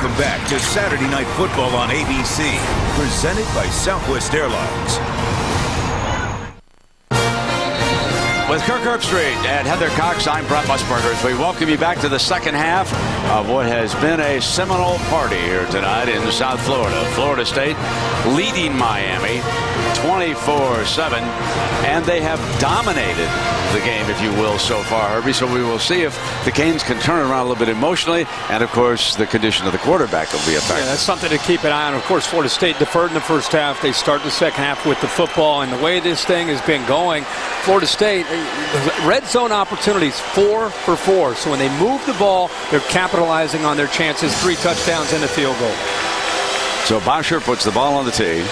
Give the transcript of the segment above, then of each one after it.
Welcome back to Saturday Night Football on ABC, presented by Southwest Airlines. With Kirk Herbstreit and Heather Cox, I'm Brent Musburger as we welcome you back to the second half of what has been a seminal party here tonight in South Florida. Florida State leading Miami 24-7, and they have dominated the game, if you will, so far, Herbie. So we will see if the Canes can turn it around a little bit emotionally, and of course the condition of the quarterback will be a factor. Yeah, that's something to keep an eye on. Of course, Florida State deferred in the first half. They start the second half with the football, and the way this thing has been going, Florida State, red zone opportunities 4 for 4. So when they move the ball, they're capitalizing on their chances. 3 touchdowns and a field goal. So Bosher puts the ball on the tee.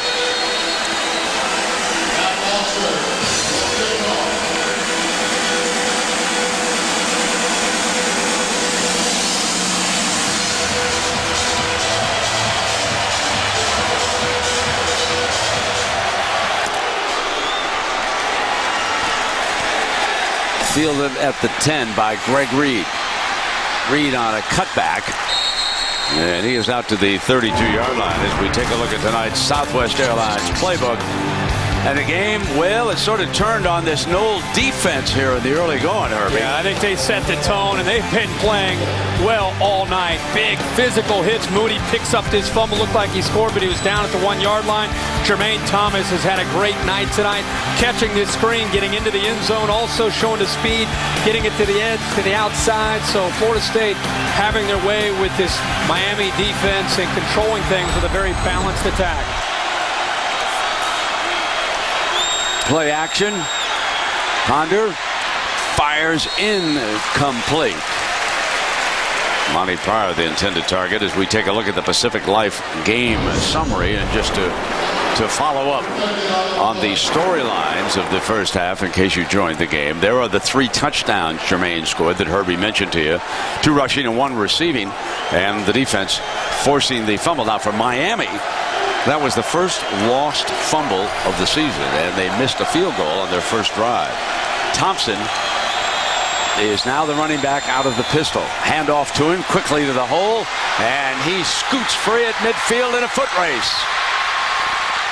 Fielded at the 10 by Greg Reed. Reed on a cutback. And he is out to the 32-yard line as we take a look at tonight's Southwest Airlines playbook. And the game, well, it sort of turned on this Noles defense here in the early going, Herbie. Yeah, I think they set the tone, and they've been playing well all night. Big physical hits. Moody picks up this fumble. Looked like he scored, but he was down at the 1-yard line. Jermaine Thomas has had a great night tonight, catching this screen, getting into the end zone, also showing the speed, getting it to the edge, to the outside. So Florida State having their way with this Miami defense and controlling things with a very balanced attack. Play action. Ponder fires incomplete. Monty Pryor, the intended target, as we take a look at the Pacific Life game summary, and just to follow up on the storylines of the first half, in case you joined the game. There are the 3 touchdowns Jermaine scored that Herbie mentioned to you. 2 rushing and 1 receiving, and the defense forcing the fumble. Now for Miami, that was the first lost fumble of the season, and they missed a field goal on their first drive. Thompson is now the running back out of the pistol. Handoff to him, quickly to the hole, and he scoots free at midfield in a foot race.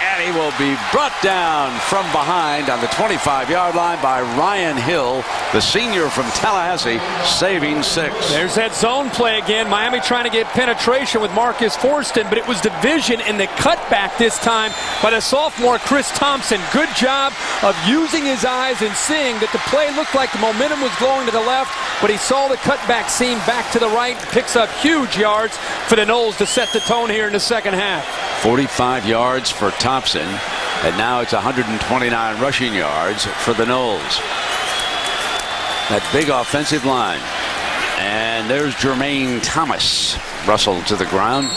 And he will be brought down from behind on the 25-yard line by Ryan Hill, the senior from Tallahassee, saving 6. There's that zone play again. Miami trying to get penetration with Marcus Forston, but it was division in the cutback this time by the sophomore Chris Thompson. Good job of using his eyes and seeing that the play looked like the momentum was going to the left, but he saw the cutback seam back to the right, picks up huge yards for the Noles to set the tone here in the second half. 45 yards for Thompson, and now it's 129 rushing yards for the Noles. That big offensive line. And there's Jermaine Thomas. Russell to the ground.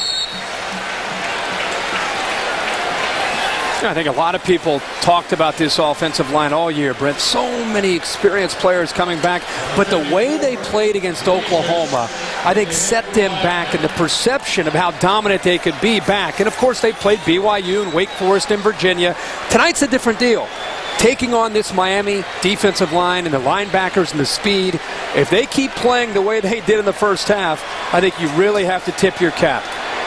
I think a lot of people talked about this offensive line all year, Brent. So many experienced players coming back. But the way they played against Oklahoma, I think, set them back in the perception of how dominant they could be back. And, of course, they played BYU and Wake Forest and Virginia. Tonight's a different deal. Taking on this Miami defensive line and the linebackers and the speed, if they keep playing the way they did in the first half, I think you really have to tip your cap.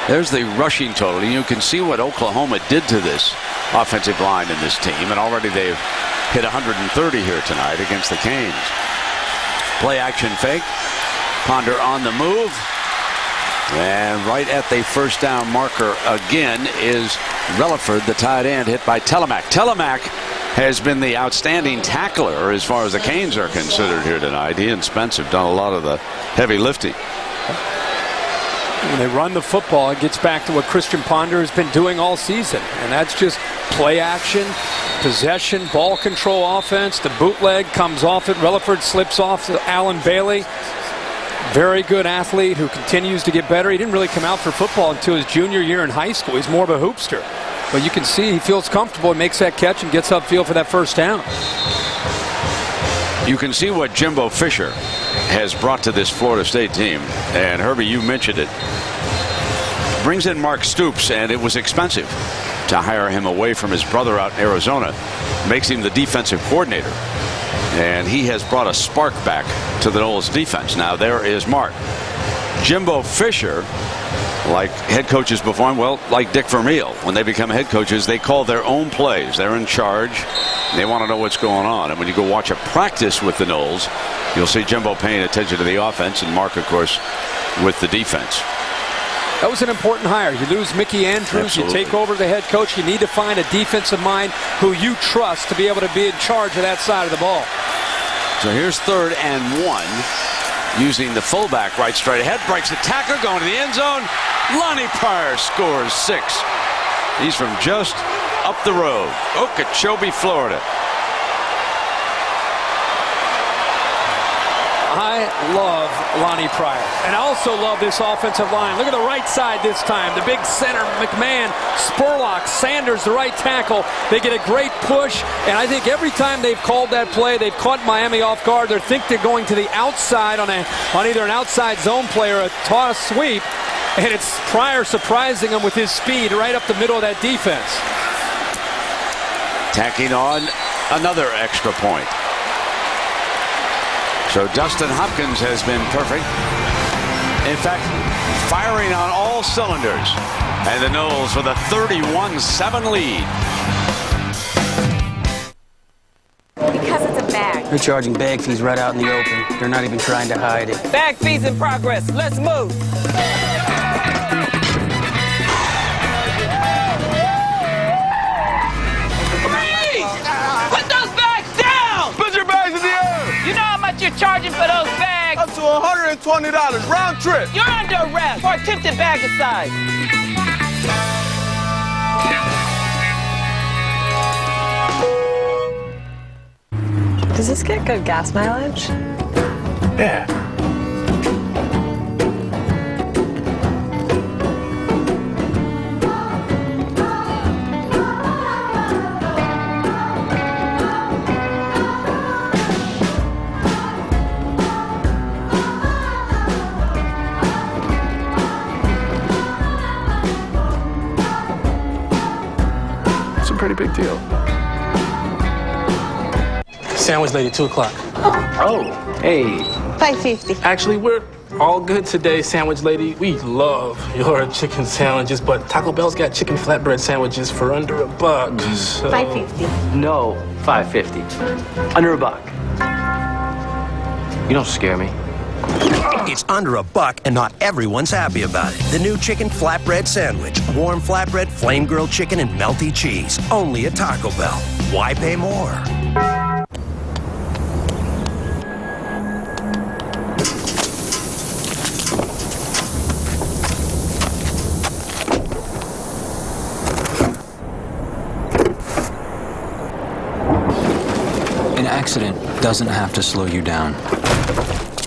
There's the rushing total. You can see what Oklahoma did to this offensive line in this team, and already they've hit 130 here tonight against the Canes. Play action fake. Ponder on the move. And right at the first down marker again is Relaford, the tight end, hit by Telemac. Telemac has been the outstanding tackler as far as the Canes are considered here tonight. He and Spence have done a lot of the heavy lifting. When they run the football, it gets back to what Christian Ponder has been doing all season, and that's just play action, possession, ball control offense. The bootleg comes off it. Relaford slips off to Allen Bailey. Very good athlete who continues to get better. He didn't really come out for football until his junior year in high school. He's more of a hoopster. But you can see he feels comfortable and makes that catch and gets upfield for that first down. You can see what Jimbo Fisher has brought to this Florida State team. And Herbie, you mentioned it. Brings in Mark Stoops, and it was expensive to hire him away from his brother out in Arizona. Makes him the defensive coordinator. And he has brought a spark back to the Noles defense. Now there is Mark. Jimbo Fisher, like head coaches before him, well, like Dick Vermeil, when they become head coaches, they call their own plays. They're in charge. They want to know what's going on. And when you go watch a practice with the Noles, you'll see Jimbo paying attention to the offense and Mark, of course, with the defense. That was an important hire. You lose Mickey Andrews, Absolutely. You take over the head coach. You need to find a defensive mind who you trust to be able to be in charge of that side of the ball. So here's 3rd and 1. Using the fullback right straight ahead. Breaks the tackle, going to the end zone. Lonnie Pryor scores 6. He's from just up the road. Okeechobee, Florida. I love Lonnie Pryor. And I also love this offensive line. Look at the right side this time. The big center, McMahon, Spurlock, Sanders, the right tackle. They get a great push. And I think every time they've called that play, they've caught Miami off guard. They think they're going to the outside on either an outside zone play or a toss sweep. And it's Pryor surprising them with his speed right up the middle of that defense. Tacking on another extra point. So Dustin Hopkins has been perfect. In fact, firing on all cylinders. And the Noles with a 31-7 lead. Because it's a bag. They're charging bag fees right out in the open. They're not even trying to hide it. Bag fees in progress. Let's move. Freeze! Put those bags down! Put your bags in the air! You know how much you're charging for those bags? Up to $120 round trip. You're under arrest for attempted bag aside. Does this get good gas mileage? Yeah. It's a pretty big deal. Sandwich lady, 2 o'clock. Oh, hey. $5.50. Actually, we're all good today, sandwich lady. We love your chicken sandwiches, but Taco Bell's got chicken flatbread sandwiches for under $1. So... $5.50. No, $5.50. Under $1. You don't scare me. It's under $1 and not everyone's happy about it. The new chicken flatbread sandwich. Warm flatbread, flame grilled chicken, and melty cheese. Only at Taco Bell. Why pay more? An accident doesn't have to slow you down.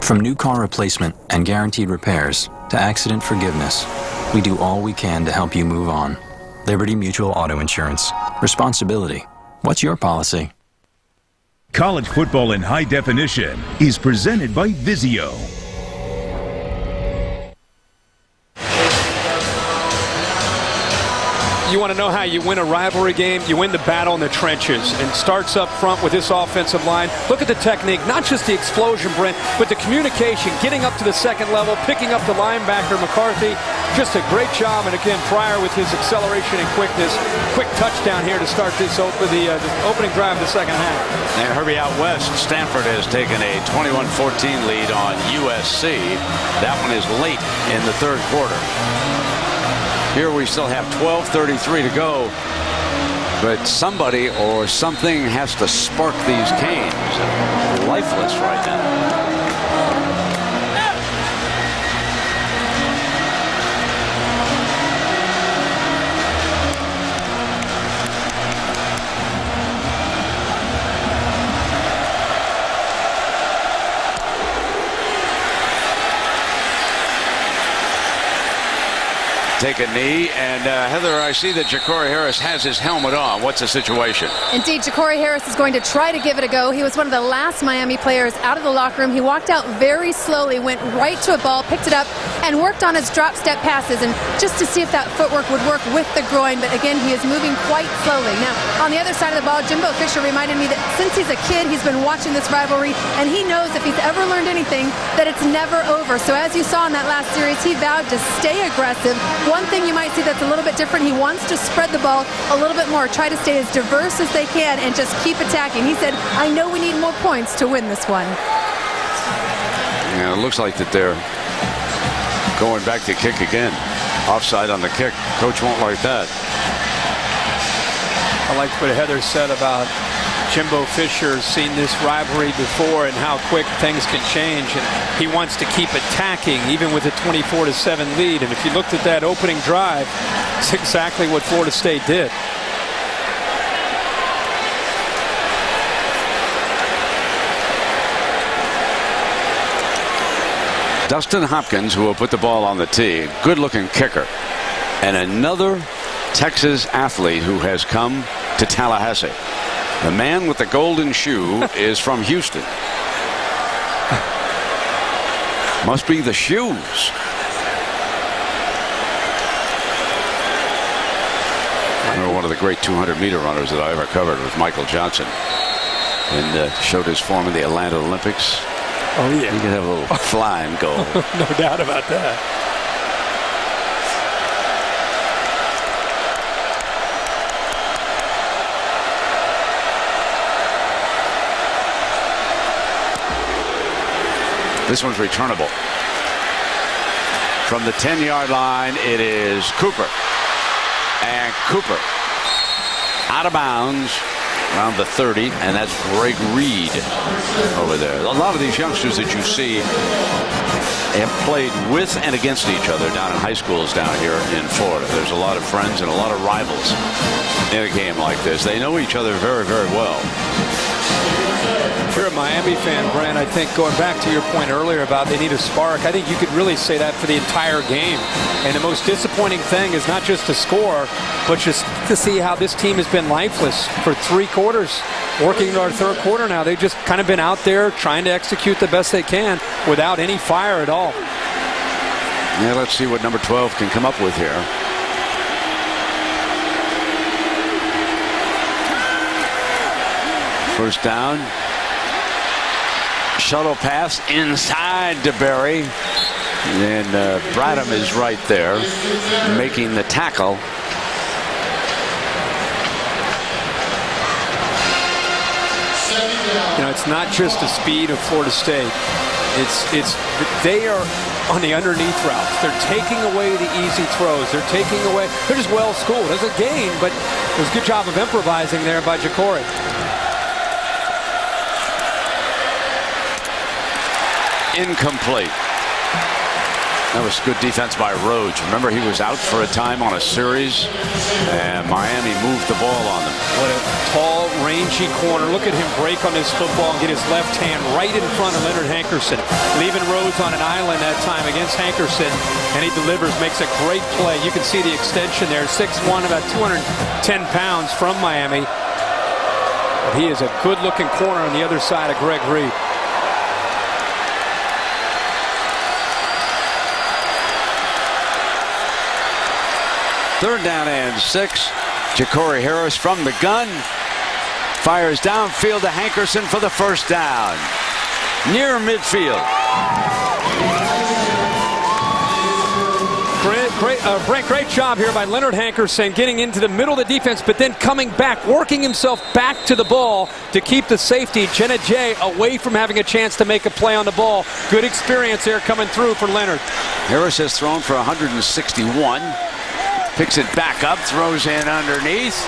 From new car replacement and guaranteed repairs to accident forgiveness, we do all we can to help you move on. Liberty Mutual Auto Insurance. Responsibility. What's your policy? College football in high definition is presented by Vizio. You want to know how you win a rivalry game? You win the battle in the trenches. And starts up front with this offensive line. Look at the technique, not just the explosion, Brent, but the communication, getting up to the second level, picking up the linebacker, McCarthy. Just a great job. And again, Pryor with his acceleration and quickness. Quick touchdown here to start this the opening drive of the second half. And Herbie out west, Stanford has taken a 21-14 lead on USC. That one is late in the third quarter. Here we still have 12:33 to go, but somebody or something has to spark these Canes. Lifeless right now. take a knee. And Heather, I see that Ja'Cory Harris has his helmet on. What's the situation? Indeed, Ja'Cory Harris is going to try to give it a go. He was one of the last Miami players out of the locker room. He walked out very slowly, went right to a ball, picked it up, and worked on his drop step passes, and just to see if that footwork would work with the groin. But again, he is moving quite slowly. Now, on the other side of the ball, Jimbo Fisher reminded me that since he's a kid, he's been watching this rivalry, and he knows if he's ever learned anything, that it's never over. So as you saw in that last series, he vowed to stay aggressive. One thing you might see that's a little bit different, he wants to spread the ball a little bit more, try to stay as diverse as they can, and just keep attacking. He said, I know we need more points to win this one. Yeah, it looks like that they're going back to kick again. Offside on the kick. Coach won't like that. I liked what Heather said about Jimbo Fisher seen this rivalry before and how quick things can change, and he wants to keep attacking even with a 24-7 lead. And if you looked at that opening drive, it's exactly what Florida State did. Dustin Hopkins, who will put the ball on the tee, good-looking kicker, and another Texas athlete who has come to Tallahassee. The man with the golden shoe is from Houston. Must be the shoes. I remember one of the great 200-meter runners that I ever covered was Michael Johnson, and showed his form in the Atlanta Olympics. Oh, yeah. He could have a little flying goal. No doubt about that. This one's returnable. From the 10-yard line, it is Cooper. And Cooper out of bounds around the 30, and that's Greg Reed over there. A lot of these youngsters that you see have played with and against each other down in high schools down here in Florida. There's a lot of friends and a lot of rivals in a game like this. They know each other very, very well. If you're a Miami fan, Brent, I think going back to your point earlier about they need a spark, I think you could really say that for the entire game. And the most disappointing thing is not just to score, but just to see how this team has been lifeless for 3 quarters. Working into our 3rd quarter now. They've just kind of been out there trying to execute the best they can without any fire at all. Yeah, let's see what number 12 can come up with here. First down. Shuttle pass inside to Berry. And Bradham is right there making the tackle. You know, it's not just the speed of Florida State. They are on the underneath routes. They're taking away the easy throws. They're just well schooled. There's a gain, but there's a good job of improvising there by Ja'Cory. Incomplete. That was good defense by Rhodes. Remember, he was out for a time on a series, and Miami moved the ball on them. What a tall, rangy corner. Look at him break on his football and get his left hand right in front of Leonard Hankerson, leaving Rhodes on an island that time against Hankerson, and he delivers, makes a great play. You can see the extension there, 6'1", about 210 pounds from Miami. But he is a good-looking corner on the other side of Greg Reed. Third down and 6. Ja'Cory Harris from the gun. Fires downfield to Hankerson for the first down. Near midfield. Great job here by Leonard Hankerson getting into the middle of the defense, but then coming back, working himself back to the ball to keep the safety, Jenna Jay, away from having a chance to make a play on the ball. Good experience there coming through for Leonard. Harris has thrown for 161. Picks it back up, throws in underneath,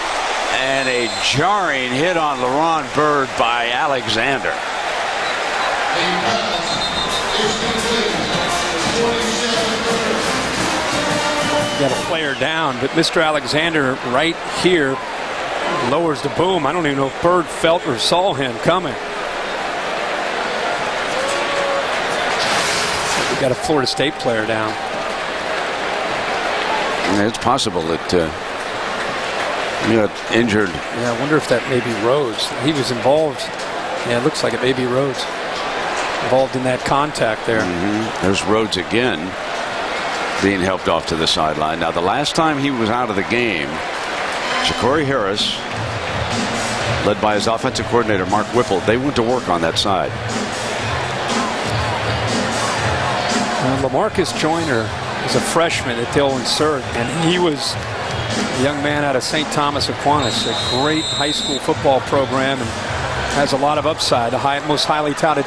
and a jarring hit on LaRon Byrd by Alexander. Got a player down, but Mr. Alexander right here lowers the boom. I don't even know if Byrd felt or saw him coming. We got a Florida State player down. It's possible that he got injured. Yeah, I wonder if that may be Rhodes. He was involved. Yeah, it looks like it may be Rhodes involved in that contact there. There's Rhodes again being helped off to the sideline. Now, the last time he was out of the game, Ja'Cory Harris, led by his offensive coordinator, Mark Whipple, they went to work on that side. LaMarcus Joyner is a freshman that they'll insert, and he was a young man out of St. Thomas Aquinas, a great high school football program, and has a lot of upside, the most highly touted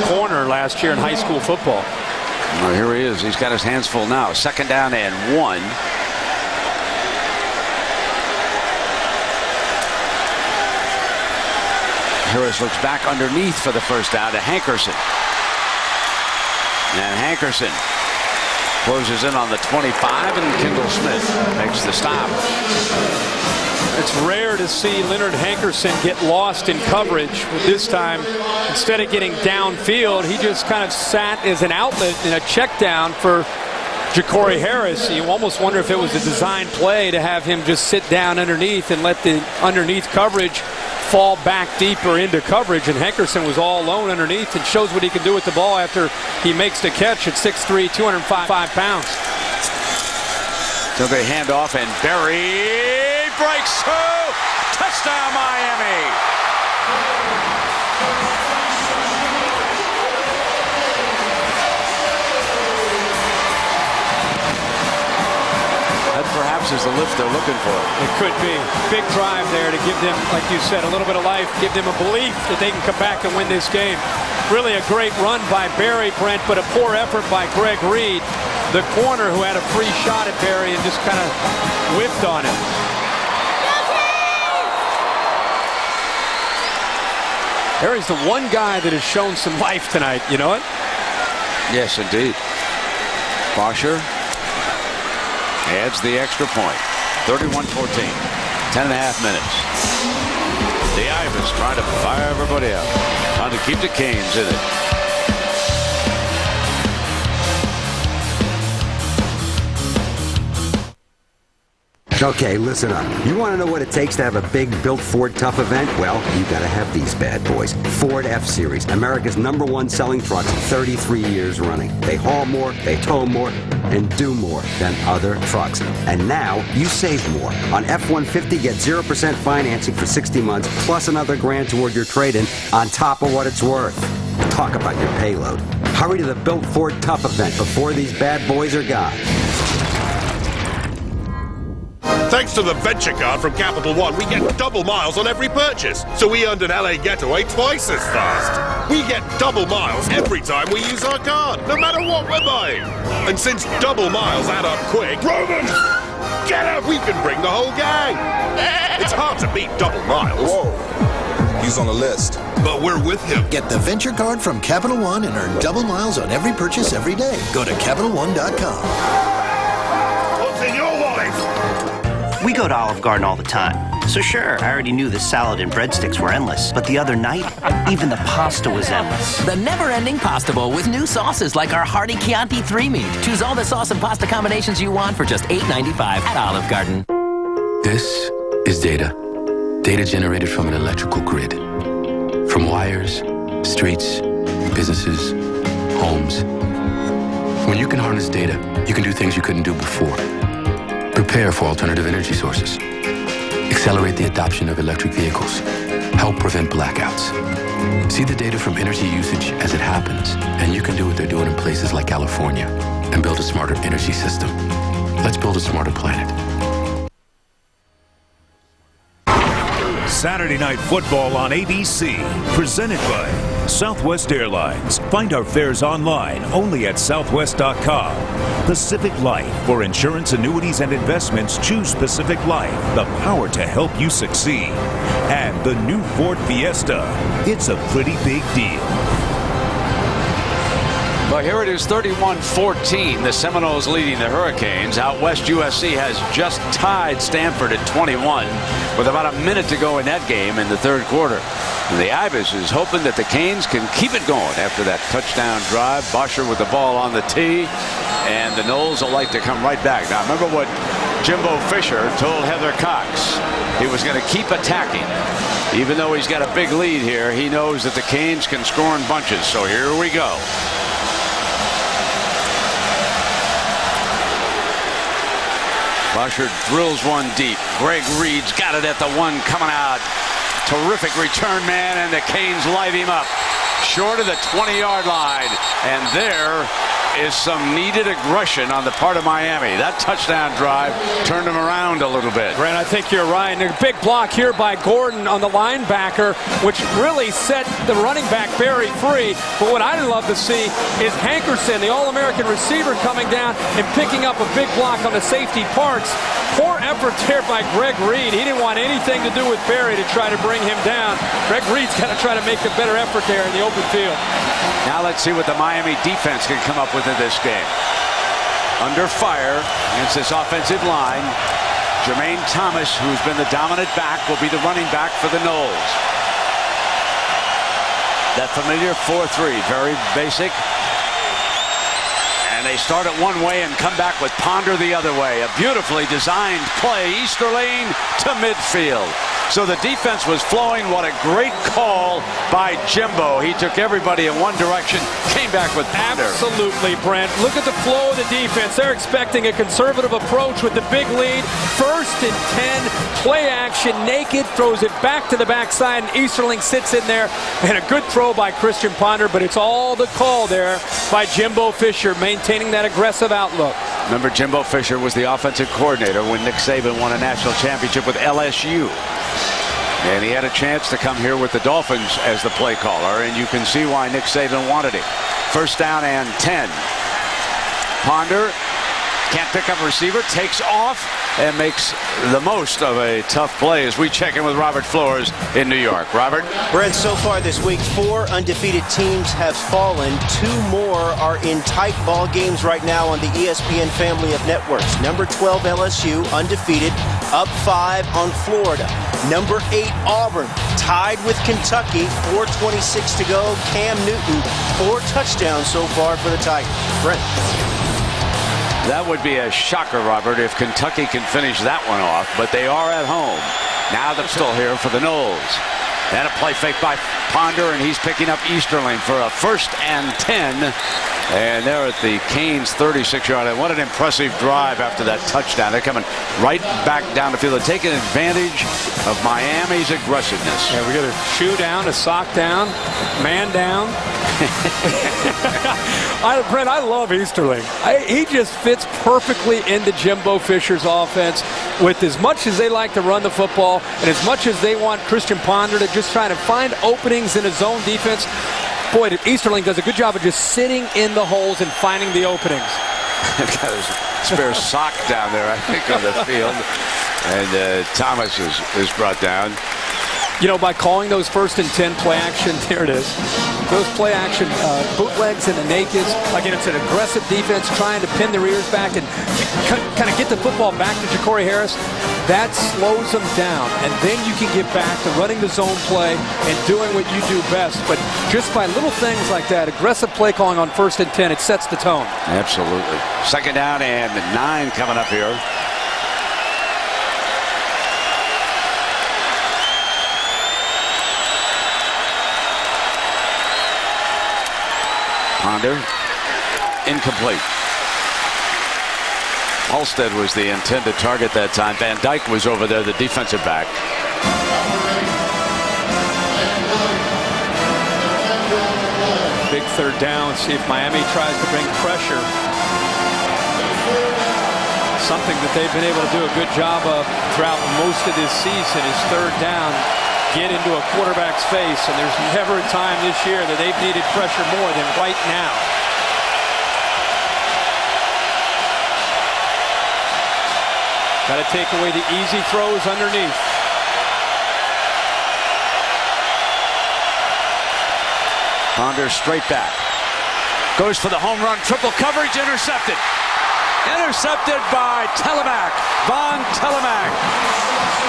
corner last year in high school football. Well, here he is. He's got his hands full now. 2nd down and 1. Harris looks back underneath for the first down to Hankerson. And Hankerson closes in on the 25, and Kendall Smith makes the stop. It's rare to see Leonard Hankerson get lost in coverage. This time, instead of getting downfield, he just kind of sat as an outlet in a check down for Ja'Cory Harris. You almost wonder if it was a design play to have him just sit down underneath and let the underneath coverage fall back deeper into coverage, and Hankerson was all alone underneath and shows what he can do with the ball after he makes the catch at 6'3", 205 pounds. So they hand off, and Berry breaks through. Touchdown, Miami. That perhaps is the lift they're looking for. It could be. Big drive there to give them, like you said, a little bit of life, give them a belief that they can come back and win this game. Really a great run by Berry, Brent, but a poor effort by Greg Reed, the corner who had a free shot at Berry and just kind of whiffed on him. Berry's the one guy that has shown some life tonight, you know it? Yes, indeed. Bosher adds the extra point. 31-14. 10.5 minutes. The Ivers trying to fire everybody up. Trying to keep the Canes in it. Okay, listen up. You want to know what it takes to have a big built Ford Tough event? Well, you got to have these bad boys. Ford F-Series, America's #1 selling trucks, 33 years running. They haul more, they tow more, and do more than other trucks. And now you save more. On F-150, get 0% financing for 60 months, plus another $1,000 toward your trade-in on top of what it's worth. Talk about your payload. Hurry to the Built Ford Tough event before these bad boys are gone. Thanks to the Venture Card from Capital One, we get double miles on every purchase. So we earned an LA getaway twice as fast. We get double miles every time we use our card, no matter what we're buying. And since double miles add up quick, Roman, get out! We can bring the whole gang. It's hard to beat double miles. Whoa, he's on the list. But we're with him. Get the Venture Card from Capital One and earn double miles on every purchase every day. Go to CapitalOne.com. What's in your wallet? We go to Olive Garden all the time. So sure, I already knew the salad and breadsticks were endless. But the other night, even the pasta was endless. The never-ending pasta bowl with new sauces like our hearty Chianti 3-meat. Choose all the sauce and pasta combinations you want for just $8.95 at Olive Garden. This is data. Data generated from an electrical grid. From wires, streets, businesses, homes. When you can harness data, you can do things you couldn't do before. Prepare for alternative energy sources. Accelerate the adoption of electric vehicles. Help prevent blackouts. See the data from energy usage as it happens, and you can do what they're doing in places like California and build a smarter energy system. Let's build a smarter planet. Saturday Night Football on ABC, presented by Southwest Airlines. Find our fares online only at southwest.com. Pacific Life. For insurance, annuities, and investments, choose Pacific Life, the power to help you succeed. And the new Ford Fiesta. It's a pretty big deal. Well, here it is, 31-14. The Seminoles leading the Hurricanes. Out west, USC has just tied Stanford at 21 with about a minute to go in that game in the third quarter. And the Ivers is hoping that the Canes can keep it going after that touchdown drive. Bosher with the ball on the tee. and the Noles will like to come right back. Now, remember what Jimbo Fisher told Heather Cox. He was going to keep attacking. Even though he's got a big lead here, he knows that the Canes can score in bunches. So here we go. Busher drills one deep. Greg Reed's got it at the one coming out. Terrific return man, and the Canes light him up. Short of the 20-yard line. And there is some needed aggression on the part of Miami. That touchdown drive turned them around a little bit. Brent, I think you're right. And a big block here by Gordon on the linebacker, which really set the running back Barry free. But what I'd love to see is Hankerson, the All-American receiver, coming down and picking up a big block on the safety Parks. Poor effort there by Greg Reed. He didn't want anything to do with Barry to try to bring him down. Greg Reed's got to try to make a better effort there in the open field. Now let's see what the Miami defense can come up with in this game. Under fire against this offensive line. Jermaine Thomas, who's been the dominant back, will be the running back for the Noles. That familiar 4-3, very basic. And they start it one way and come back with Ponder the other way. A beautifully designed play. Easterling to midfield. So the defense was flowing. What a great call by Jimbo. He took everybody in one direction, came back with Ponder. Absolutely, Brent. Look at the flow of the defense. They're expecting a conservative approach with the big lead. 1st and 10, play action, naked, throws it back to the backside, and Easterling sits in there. And a good throw by Christian Ponder, but it's all the call there by Jimbo Fisher, maintaining that aggressive outlook. Remember, Jimbo Fisher was the offensive coordinator when Nick Saban won a national championship with LSU. And he had a chance to come here with the Dolphins as the play caller, and you can see why Nick Saban wanted him. 1st down and 10. Ponder can't pick up a receiver, takes off, and makes the most of a tough play as we check in with Robert Flores in New York. Robert? Brent, so far this week, 4 undefeated teams have fallen. 2 more are in tight ball games right now on the ESPN family of networks. Number 12, LSU, undefeated, up 5 on Florida. Number 8, Auburn, tied with Kentucky, 4:26 to go. Cam Newton, 4 touchdowns so far for the Tigers. Brent. That would be a shocker, Robert, if Kentucky can finish that one off, but they are at home. Now they're still here for the Noles. And a play fake by Ponder, and he's picking up Easterling for a 1st and 10. And they're at the Canes 36-yard line. What an impressive drive after that touchdown. They're coming right back down the field. They're taking advantage of Miami's aggressiveness. Yeah, we got a shoe down, a sock down, man down. Brent, I love Easterling. He just fits perfectly into Jimbo Fisher's offense with as much as they like to run the football and as much as they want Christian Ponder to just try to find openings in his zone defense. Boy, Easterling does a good job of just sitting in the holes and finding the openings. Got his spare sock down there, I think, on the field. And Thomas is brought down. You know, by calling those 1st and 10 play action, there it is. Those play action bootlegs and the nakeds. Again, it's an aggressive defense trying to pin the rears back and kind of get the football back to Ja'Cory Harris. That slows them down, and then you can get back to running the zone play and doing what you do best. But just by little things like that, aggressive play calling on 1st and 10, it sets the tone. Absolutely. 2nd down and 9 coming up here. Ponder, incomplete. Halstead was the intended target that time. Van Dyke was over there, the defensive back. Big 3rd down. See if Miami tries to bring pressure. Something that they've been able to do a good job of throughout most of this season is 3rd down. Get into a quarterback's face, and there's never a time this year that they've needed pressure more than right now. Got to take away the easy throws underneath. Ponder straight back. Goes for the home run. Triple coverage. Intercepted. Intercepted by Telemack. Von Telemack.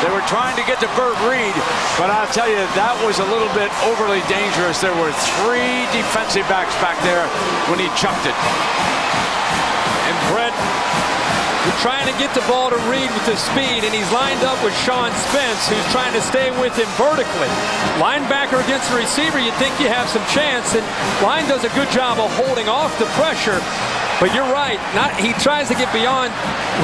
They were trying to get to Burt Reed, but I'll tell you, that was a little bit overly dangerous. There were 3 defensive backs back there when he chucked it. And Brett, we're trying to get the ball to Reed with the speed, and he's lined up with Sean Spence, who's trying to stay with him vertically. Linebacker against the receiver, you'd think you have some chance, and Line does a good job of holding off the pressure. But you're right, he tries to get beyond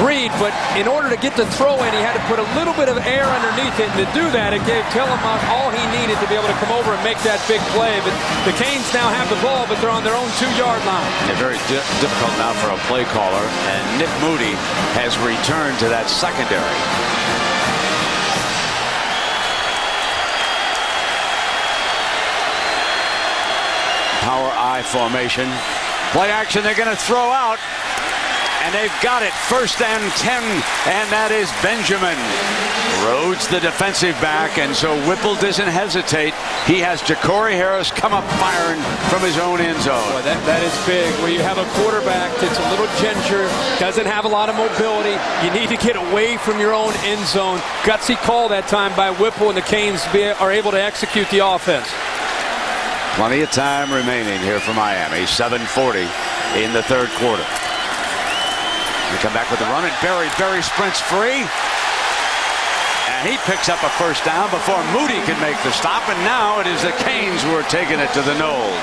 Reed, but in order to get the throw in, he had to put a little bit of air underneath it, and to do that, it gave Tillamook all he needed to be able to come over and make that big play. But the Canes now have the ball, but they're on their own 2-yard line. Yeah, very difficult now for a play caller, and Nick Moody has returned to that secondary. Power I formation. Play action, they're going to throw out. And they've got it. 1st and 10. And that is Benjamin. Rhodes, the defensive back. And so Whipple doesn't hesitate. He has Ja'Cory Harris come up firing from his own end zone. Boy, that is big. Where you have a quarterback that's a little ginger, doesn't have a lot of mobility. You need to get away from your own end zone. Gutsy call that time by Whipple, and the Canes are able to execute the offense. Plenty of time remaining here for Miami. 7:40 in the 3rd quarter. We come back with the run, and Berry sprints free. And he picks up a 1st down before Moody can make the stop. And now it is the Canes who are taking it to the Knolls.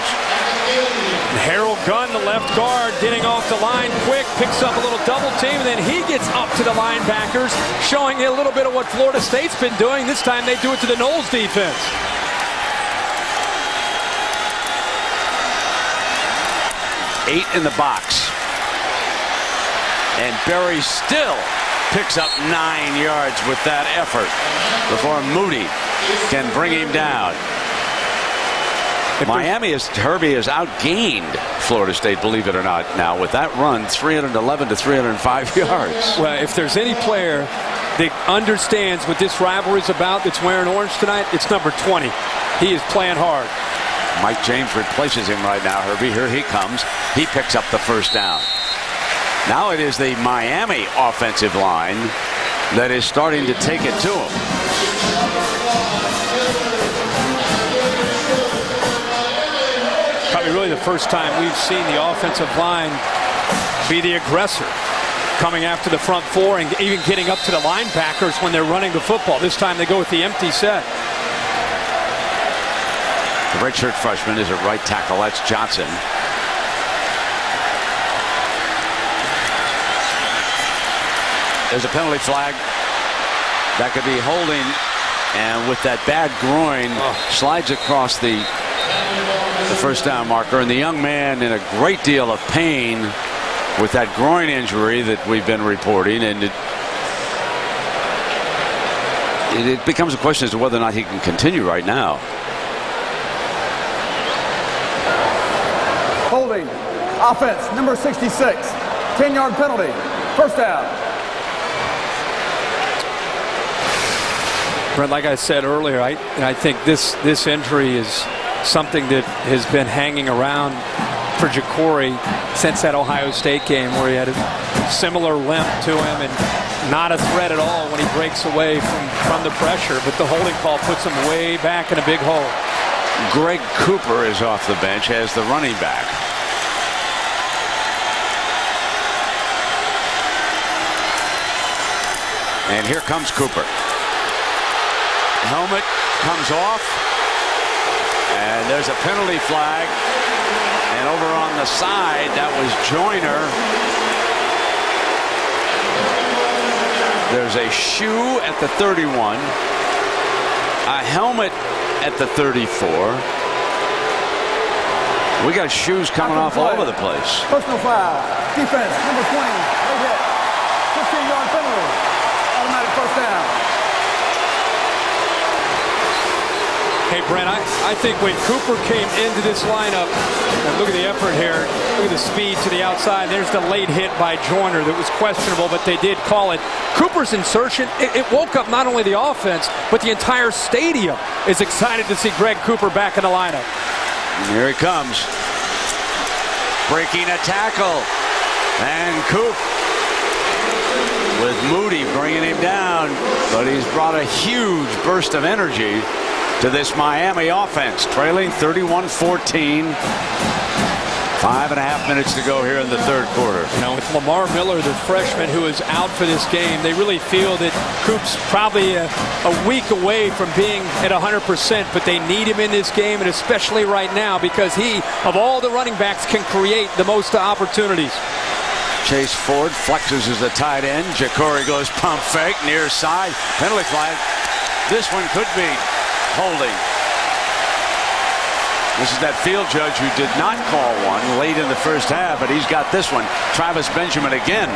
Harold Gunn, the left guard, getting off the line quick, picks up a little double team, and then he gets up to the linebackers, showing a little bit of what Florida State's been doing. This time they do it to the Knolls defense. 8 in the box. And Berry still picks up 9 yards with that effort before Moody can bring him down. Herbie has outgained Florida State, believe it or not, now with that run, 311 to 305 yards. Well, if there's any player that understands what this rivalry is about that's wearing orange tonight, it's number 20. He is playing hard. Mike James replaces him right now, Herbie. Here he comes. He picks up the 1st down. Now it is the Miami offensive line that is starting to take it to him. Probably really the first time we've seen the offensive line be the aggressor, coming after the front four and even getting up to the linebackers when they're running the football. This time they go with the empty set. The redshirt freshman is at right tackle. That's Johnson. There's a penalty flag. That could be holding, and with that bad groin, slides across the 1st down marker. And the young man in a great deal of pain with that groin injury that we've been reporting, and it becomes a question as to whether or not he can continue right now. Holding. Offense, number 66. 10-yard penalty. 1st down. Brent, like I said earlier, I think this injury is something that has been hanging around for Ja'Cory since that Ohio State game, where he had a similar limp to him and not a threat at all when he breaks away from the pressure. But the holding call puts him way back in a big hole. Greg Cooper is off the bench as the running back. And here comes Cooper. Helmet comes off. And there's a penalty flag. And over on the side, that was Joyner. There's a shoe at the 31. A helmet at the 34. We got shoes coming off all over the place. Personal foul. Defense, number 20. Right hit. 15-yard penalty. Automatic 1st down. Hey, Brent, I think when Cooper came into this lineup, and look at the effort here, look at the speed to the outside. There's the late hit by Joyner that was questionable, but they did call it. Cooper's insertion, it woke up not only the offense, but the entire stadium is excited to see Greg Cooper back in the lineup. And here he comes. Breaking a tackle. And Coop with Moody bringing him down. But he's brought a huge burst of energy to this Miami offense, trailing 31-14. 5.5 minutes to go here in the third quarter. You know, with Lamar Miller, the freshman who is out for this game, they really feel that Coop's probably a week away from being at 100%, but they need him in this game, and especially right now because he, of all the running backs, can create the most opportunities. Chase Ford flexes as the tight end. Jacory goes pump fake, near side. Penalty flag. This one could be holding. This is that field judge who did not call one late in the first half, but he's got this one. Travis Benjamin again.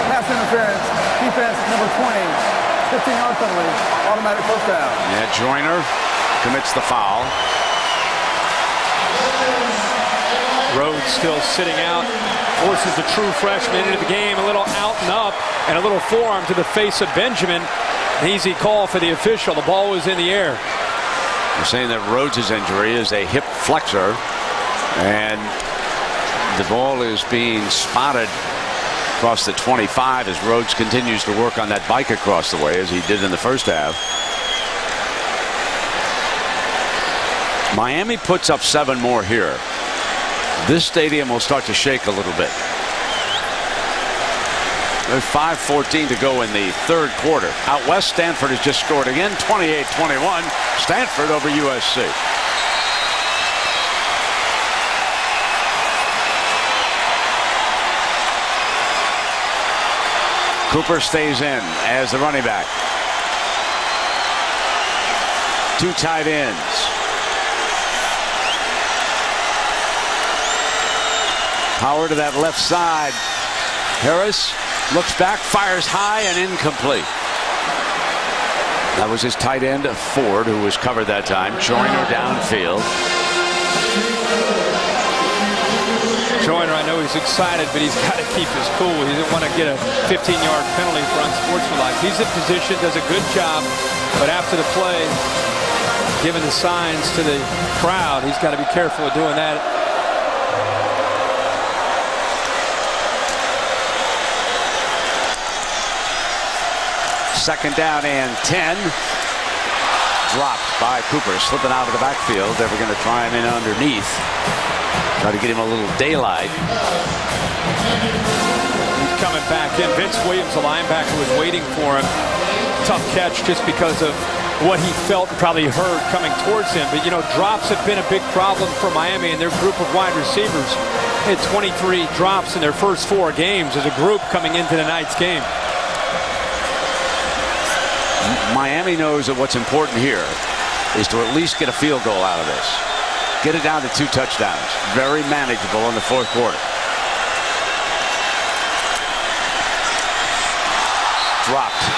Pass interference. Defense number 20. 15-yard penalty. Automatic first down. Yeah, Joyner commits the foul. Rhodes still sitting out, forces the true freshman into the game. A little out and up and a little forearm to the face of Benjamin. An easy call for the official. The ball was in the air. They're saying that Rhodes' injury is a hip flexor, and the ball is being spotted across the 25 as Rhodes continues to work on that bike across the way as he did in the first half. Miami puts up 7 more here. This stadium will start to shake a little bit. There's 5:14 to go in the third quarter. Out west, Stanford has just scored again, 28-21. Stanford over USC. Cooper stays in as the running back. 2 tight ends. Power to that left side. Harris looks back, fires high and incomplete. That was his tight end, Ford, who was covered that time. Joyner downfield. Joyner, I know he's excited, but he's got to keep his cool. He didn't want to get a 15-yard penalty for unsportsmanlike. He's in position, does a good job, but after the play, giving the signs to the crowd, he's got to be careful of doing that. Second down and 10. Dropped by Cooper, slipping out of the backfield. They were going to try him in underneath. Try to get him a little daylight. He's coming back in. Vince Williams, the linebacker, was waiting for him. Tough catch just because of what he felt and probably heard coming towards him. But, you know, drops have been a big problem for Miami and their group of wide receivers. They had 23 drops in their first 4 games as a group coming into tonight's game. Miami knows that what's important here is to at least get a field goal out of this. Get it down to 2 touchdowns. Very manageable in the fourth quarter. Dropped.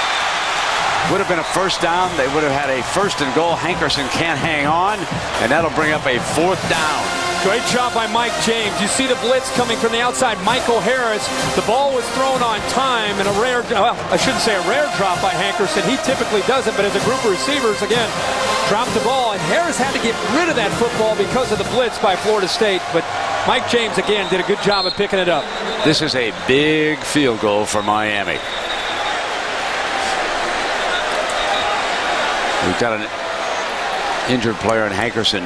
Would have been a first down. They would have had a 1st and goal. Hankerson can't hang on, and that'll bring up a 4th down. Great job by Mike James. You see the blitz coming from the outside. Michael Harris. The ball was thrown on time, and a rare, well, I shouldn't say a rare drop by Hankerson. He typically doesn't, but as a group of receivers, again, dropped the ball, and Harris had to get rid of that football because of the blitz by Florida State. But Mike James, again, did a good job of picking it up. This is a big field goal for Miami. We've got an injured player in Hankerson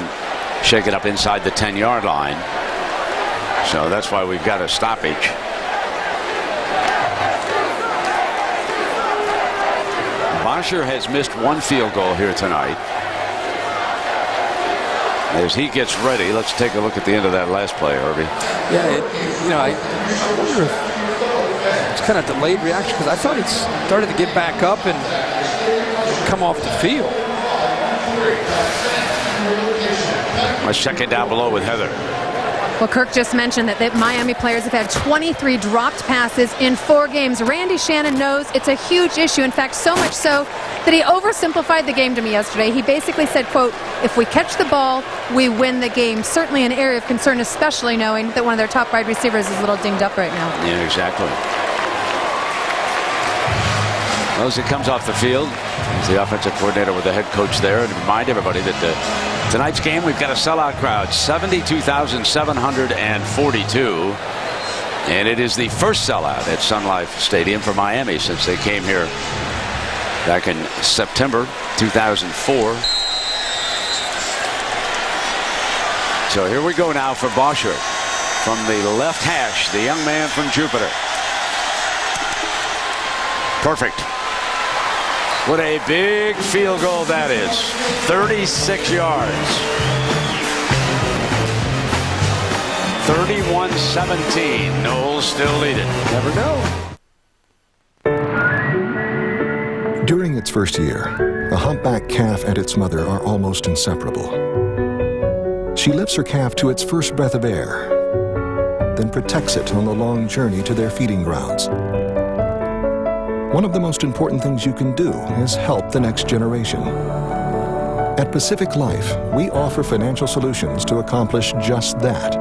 shaken up inside the 10-yard line. So that's why we've got a stoppage. Bosher has missed 1 field goal here tonight. As he gets ready, let's take a look at the end of that last play, Herbie. Yeah, you know, I wonder if it's kind of delayed reaction because I thought he started to get back up and come off the field. Let's check it down below with Heather. Well, Kirk just mentioned that Miami players have had 23 dropped passes in 4 games. Randy Shannon knows it's a huge issue. In fact, so much so that he oversimplified the game to me yesterday. He basically said, quote, if we catch the ball, we win the game. Certainly an area of concern, especially knowing that one of their top wide receivers is a little dinged up right now. Yeah, exactly. Well, as it comes off the field, he's the offensive coordinator with the head coach there. And remind everybody that tonight's game, we've got a sellout crowd, 72,742. And it is the first sellout at Sun Life Stadium for Miami since they came here back in September 2004. So here we go now for Bosher from the left hash, the young man from Jupiter. Perfect. What a big field goal that is. 36 yards. 31-17. Knowles still lead it. Never know. During its first year, a humpback calf and its mother are almost inseparable. She lifts her calf to its first breath of air, then protects it on the long journey to their feeding grounds. One of the most important things you can do is help the next generation. At Pacific Life, we offer financial solutions to accomplish just that.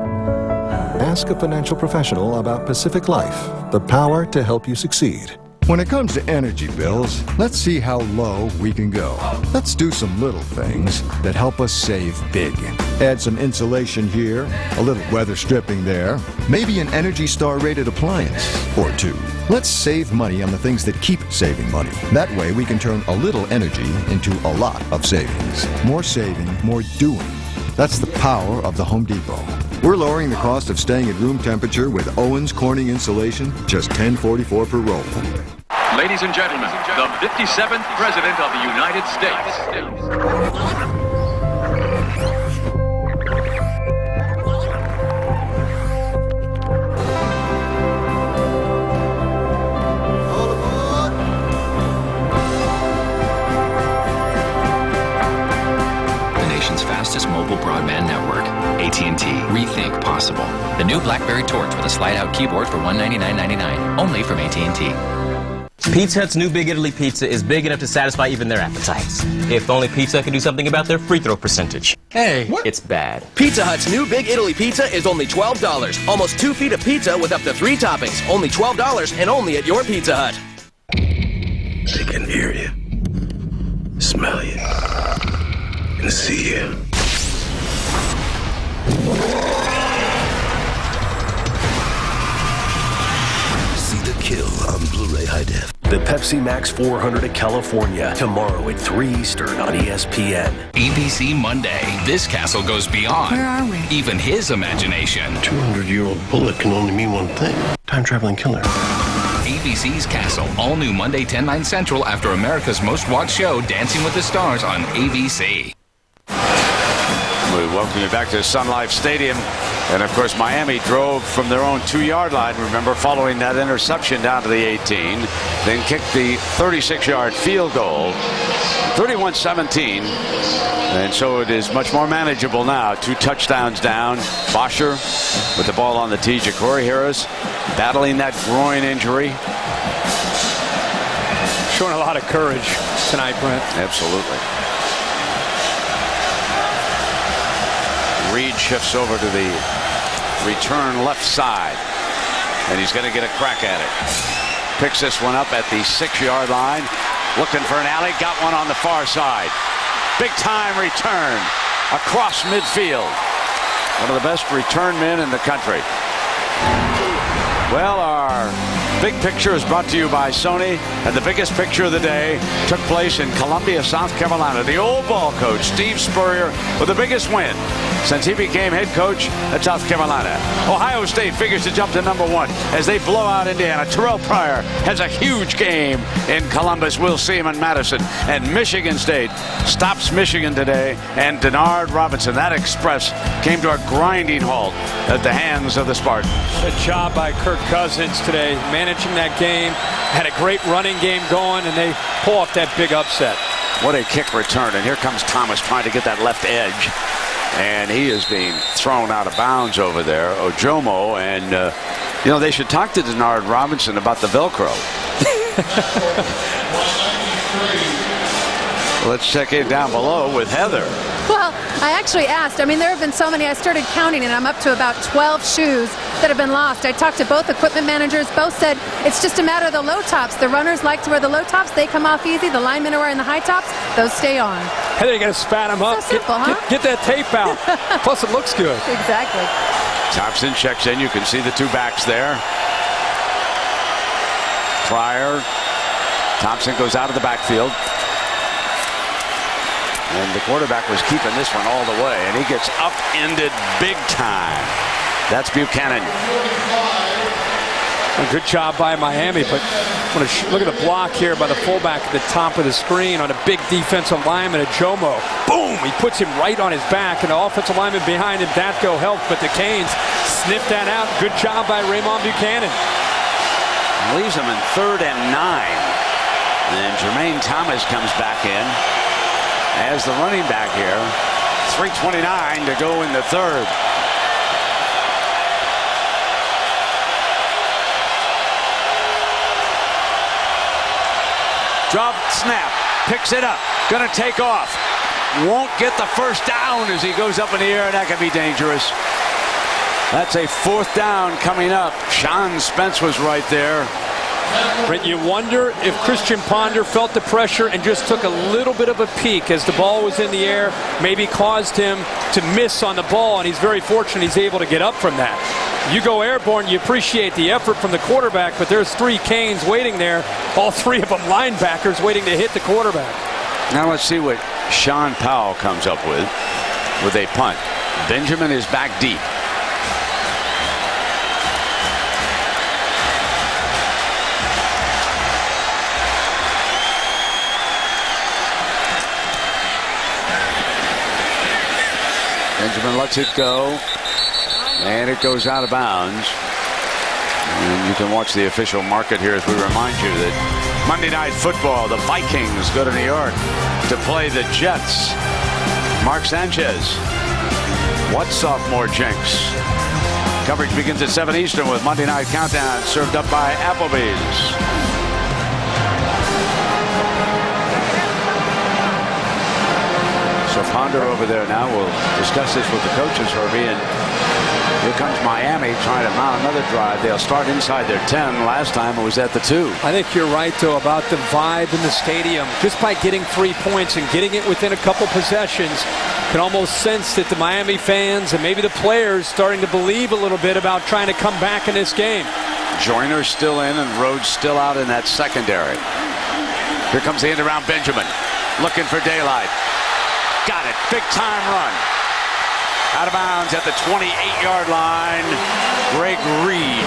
Ask a financial professional about Pacific Life, the power to help you succeed. When it comes to energy bills, let's see how low we can go. Let's do some little things that help us save big. Add some insulation here, a little weather stripping there, maybe an Energy Star rated appliance or two. Let's save money on the things that keep saving money. That way we can turn a little energy into a lot of savings. More saving, more doing. That's the power of the Home Depot. We're lowering the cost of staying at room temperature with Owens Corning insulation, just $10.44 per roll. Ladies and gentlemen, the 57th President of the United States. The nation's fastest mobile broadband network. AT&T. Rethink possible. The new BlackBerry Torch with a slide-out keyboard for $199.99. Only from AT&T. Pizza Hut's new Big Italy pizza is big enough to satisfy even their appetites. If only Pizza Hut can do something about their free throw percentage. Hey, what? It's bad. Pizza Hut's new Big Italy pizza is only $12. Almost 2 feet of pizza with up to 3 toppings. Only $12 and only at your Pizza Hut. They can hear you, smell you, and see you. See the kill on Blu-ray High Def. The Pepsi Max 400 at California, tomorrow at 3 Eastern on ESPN. ABC Monday. This castle goes beyond. Where are we? Even his imagination. 200-year-old bullet can only mean one thing. Time-traveling killer. ABC's Castle. All new Monday, 10/9 Central after America's most watched show, Dancing with the Stars on ABC. We welcome you back to Sun Life Stadium. And, of course, Miami drove from their own 2-yard line, remember, following that interception down to the 18, then kicked the 36-yard field goal, 31-17. And so it is much more manageable now. 2 touchdowns down. Bosher with the ball on the tee. Ja'Cory Harris battling that groin injury. Showing a lot of courage tonight, Brent. Absolutely. Reed shifts over to the return left side, and he's going to get a crack at it. Picks this one up at the 6-yard line, looking for an alley, got one on the far side. Big time return across midfield. One of the best return men in the country. Well, our big picture is brought to you by Sony, and the biggest picture of the day took place in Columbia, South Carolina. The old ball coach, Steve Spurrier, with the biggest win since he became head coach at South Carolina. Ohio State figures to jump to #1 as they blow out Indiana. Terrell Pryor has a huge game in Columbus. We'll see him in Madison. And Michigan State stops Michigan today. And Denard Robinson, that express, came to a grinding halt at the hands of the Spartans. Good job by Kirk Cousins today, managing that game. Had a great running game going, and they pull off that big upset. What a kick return. And here comes Thomas trying to get that left edge. And he is being thrown out of bounds over there. Ojomo, and, you know, they should talk to Denard Robinson about the Velcro. Let's check it down below with Heather. Well, I actually asked. I mean, there have been so many. I started counting, and I'm up to about 12 shoes that have been lost. I talked to both equipment managers. Both said it's just a matter of the low tops. The runners like to wear the low tops. They come off easy. The linemen are wearing the high tops. Those stay on. Heather, you got to spat them up. So simple, huh? Get that tape out. Plus, it looks good. Exactly. Thompson checks in. You can see the two backs there. Pryor. Thompson goes out of the backfield. And the quarterback was keeping this one all the way. And he gets upended big time. That's Buchanan. A good job by Miami, but look at the block here by the fullback at the top of the screen on a big defensive lineman at Jomo. Boom! He puts him right on his back, and the offensive lineman behind him, Datko, helped, but the Canes sniffed that out. Good job by Raymond Buchanan. Leaves him in 3rd and 9. And Jermaine Thomas comes back in as the running back here. 3:29 to go in the 3rd. Drop, snap, picks it up, gonna take off. Won't get the first down as he goes up in the air, and that can be dangerous. That's a 4th down coming up. Sean Spence was right there. Brent, you wonder if Christian Ponder felt the pressure and just took a little bit of a peek as the ball was in the air, maybe caused him to miss on the ball, and he's very fortunate he's able to get up from that. You go airborne, you appreciate the effort from the quarterback, but there's 3 Canes waiting there, all 3 of them linebackers waiting to hit the quarterback. Now let's see what Sean Powell comes up with a punt. Benjamin is back deep. Benjamin lets it go, and it goes out of bounds. And you can watch the official market here as we remind you that Monday Night Football, the Vikings go to New York to play the Jets. Mark Sanchez, what sophomore jinx? Coverage begins at 7 Eastern with Monday Night Countdown, served up by Applebee's. So Ponder over there now. We'll discuss this with the coaches, Herbie. And here comes Miami trying to mount another drive. They'll start inside their 10. Last time it was at the 2. I think you're right, though, about the vibe in the stadium. Just by getting 3 points and getting it within a couple possessions, can almost sense that the Miami fans and maybe the players starting to believe a little bit about trying to come back in this game. Joyner still in and Rhodes still out in that secondary. Here comes the end around Benjamin. Looking for daylight. Got it. Big time run. Out of bounds at the 28-yard line. Greg Reed.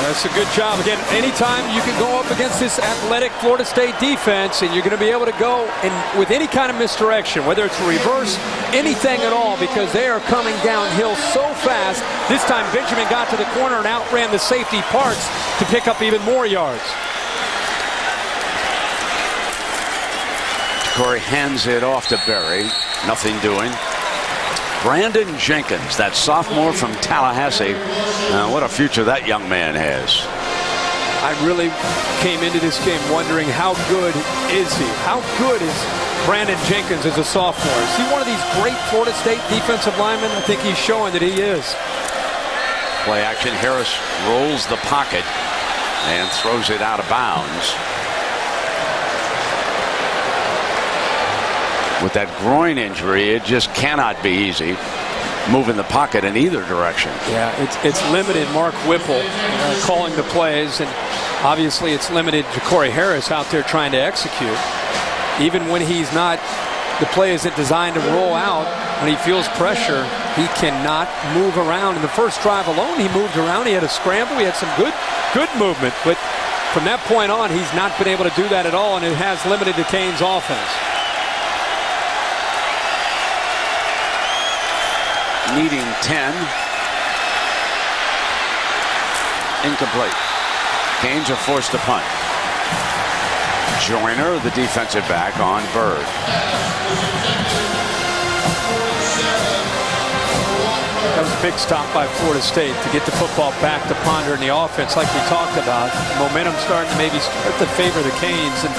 That's a good job. Again, anytime you can go up against this athletic Florida State defense and you're going to be able to go in with any kind of misdirection, whether it's reverse, anything at all, because they are coming downhill so fast. This time Benjamin got to the corner and outran the safety Parks to pick up even more yards. Corey hands it off to Berry. Nothing doing. Brandon Jenkins, that sophomore from Tallahassee. What a future that young man has. I really came into this game wondering how good is he? How good is Brandon Jenkins as a sophomore? Is he one of these great Florida State defensive linemen? I think he's showing that he is. Play action. Harris rolls the pocket and throws it out of bounds. With that groin injury, it just cannot be easy moving the pocket in either direction. Yeah, it's limited Mark Whipple calling the plays, and obviously it's limited to Corey Harris out there trying to execute. Even when he's not, the play isn't designed to roll out, when he feels pressure, he cannot move around. In the first drive alone, he moved around. He had a scramble. He had some good movement, but from that point on, he's not been able to do that at all, and it has limited the Canes' offense. Needing 10. Incomplete. Canes are forced to punt. Joyner, the defensive back, on Bird. That was a big stop by Florida State to get the football back to Ponder in the offense like we talked about. Momentum starting to maybe start to favor the Canes. And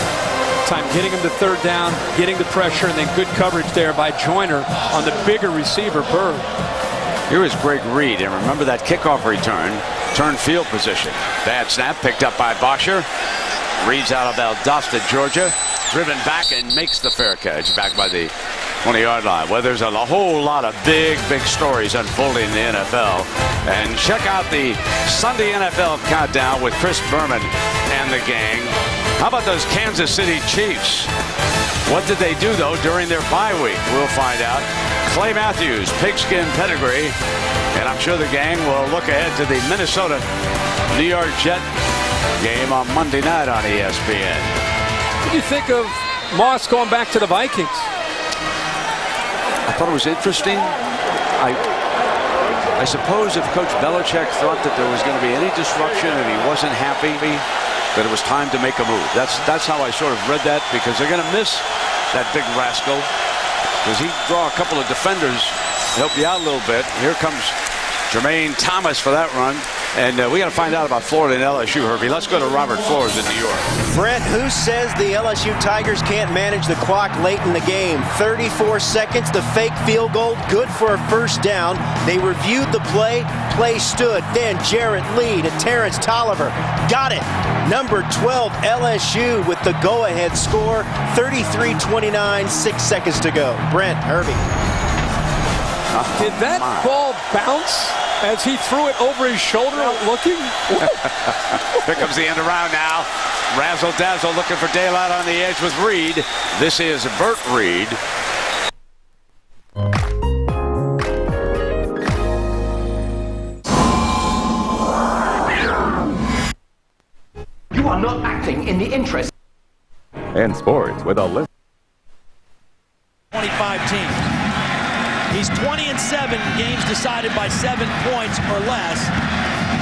time getting him to 3rd down, getting the pressure, and then good coverage there by Joyner on the bigger receiver, Bird. Here is Greg Reed, and remember that kickoff return, turn field position. Bad snap picked up by Bosher. Reed's out of Valdosta, Georgia, driven back and makes the fair catch back by the 20-yard line, where there's a whole lot of big stories unfolding in the NFL. And check out the Sunday NFL Countdown with Chris Berman and the gang. How about those Kansas City Chiefs? What did they do, though, during their bye week? We'll find out. Clay Matthews, pigskin pedigree. And I'm sure the gang will look ahead to the Minnesota-New York Jet game on Monday night on ESPN. What do you think of Moss going back to the Vikings? I thought it was interesting. I suppose if Coach Belichick thought that there was going to be any disruption and he wasn't happy, that it was time to make a move. That's how I sort of read that, because they're going to miss that big rascal. Because he'd draw a couple of defenders, help you out a little bit. Here comes Jermaine Thomas for that run. And we got to find out about Florida and LSU, Herbie. Let's go to Robert Flores in New York. Brent, who says the LSU Tigers can't manage the clock late in the game? 34 seconds, the fake field goal, good for a first down. They reviewed the play stood. Then Jarrett Lee to Terrence Tolliver. Got it. Number 12, LSU with the go-ahead score. 33-29, 6 seconds to go. Brent, Herbie. Did that ball bounce as he threw it over his shoulder looking? Here comes the end around now. Razzle dazzle looking for daylight on the edge with Reed. This is Burt Reed. You are not acting in the interest. In sports with a list. 25 teams. He's 20-7 games decided by 7 points or less.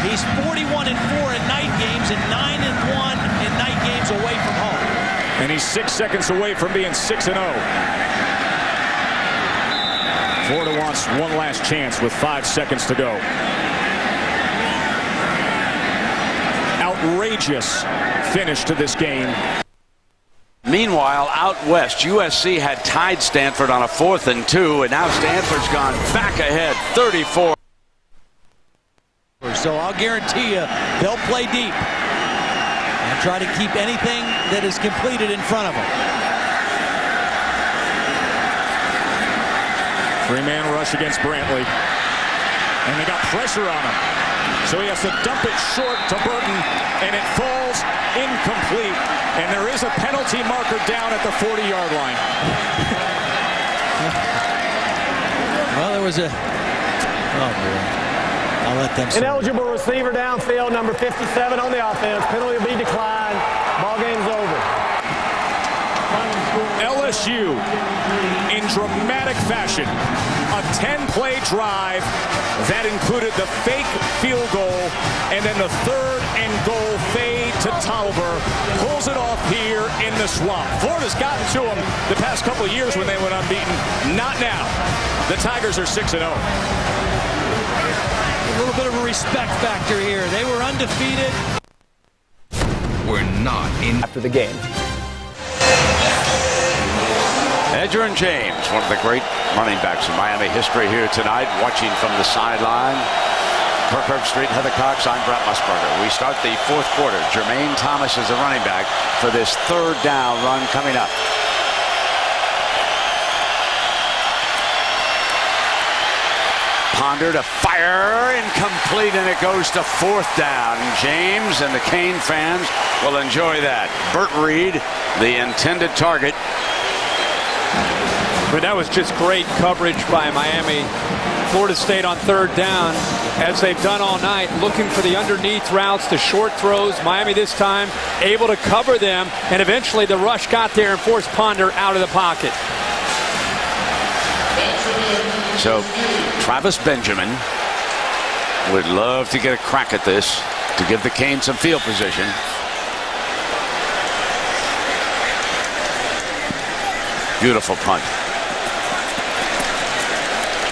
He's 41-4 in night games and 9-1 in night games away from home. And he's 6 seconds away from being 6-0. Florida wants one last chance with 5 seconds to go. Outrageous finish to this game. Meanwhile, out west, USC had tied Stanford on a 4th and 2, and now Stanford's gone back ahead, 34. So I'll guarantee you they'll play deep and try to keep anything that is completed in front of them. 3-man rush against Brantley. And they got pressure on him. So he has to dump it short to Burton, and it falls incomplete. And there is a penalty marker down at the 40-yard line. Well, there was a... Oh, boy. I'll let them... Ineligible receiver downfield, number 57 on the offense. Penalty will be declined. Ball game's over. LSU, in dramatic fashion, a 10-play drive that included the fake field goal and then the 3rd and goal fade to Tolliver, pulls it off here in the swamp. Florida's gotten to them the past couple of years when they went unbeaten. Not now. The Tigers are 6-0. A little bit of a respect factor here. They were undefeated. We're not in after the game. Edgerrin James, one of the great running backs in Miami history here tonight, watching from the sideline. Kirk Herbstreit, Heather Cox, I'm Brett Musburger. We start the 4th quarter. Jermaine Thomas is the running back for this 3rd down run coming up. Ponder to fire, incomplete, and it goes to 4th down. James and the Cane fans will enjoy that. Burt Reed, the intended target. But that was just great coverage by Miami. Florida State on 3rd down, as they've done all night, looking for the underneath routes, the short throws. Miami this time able to cover them, and eventually the rush got there and forced Ponder out of the pocket. So Travis Benjamin would love to get a crack at this to give the Canes some field position. Beautiful punt.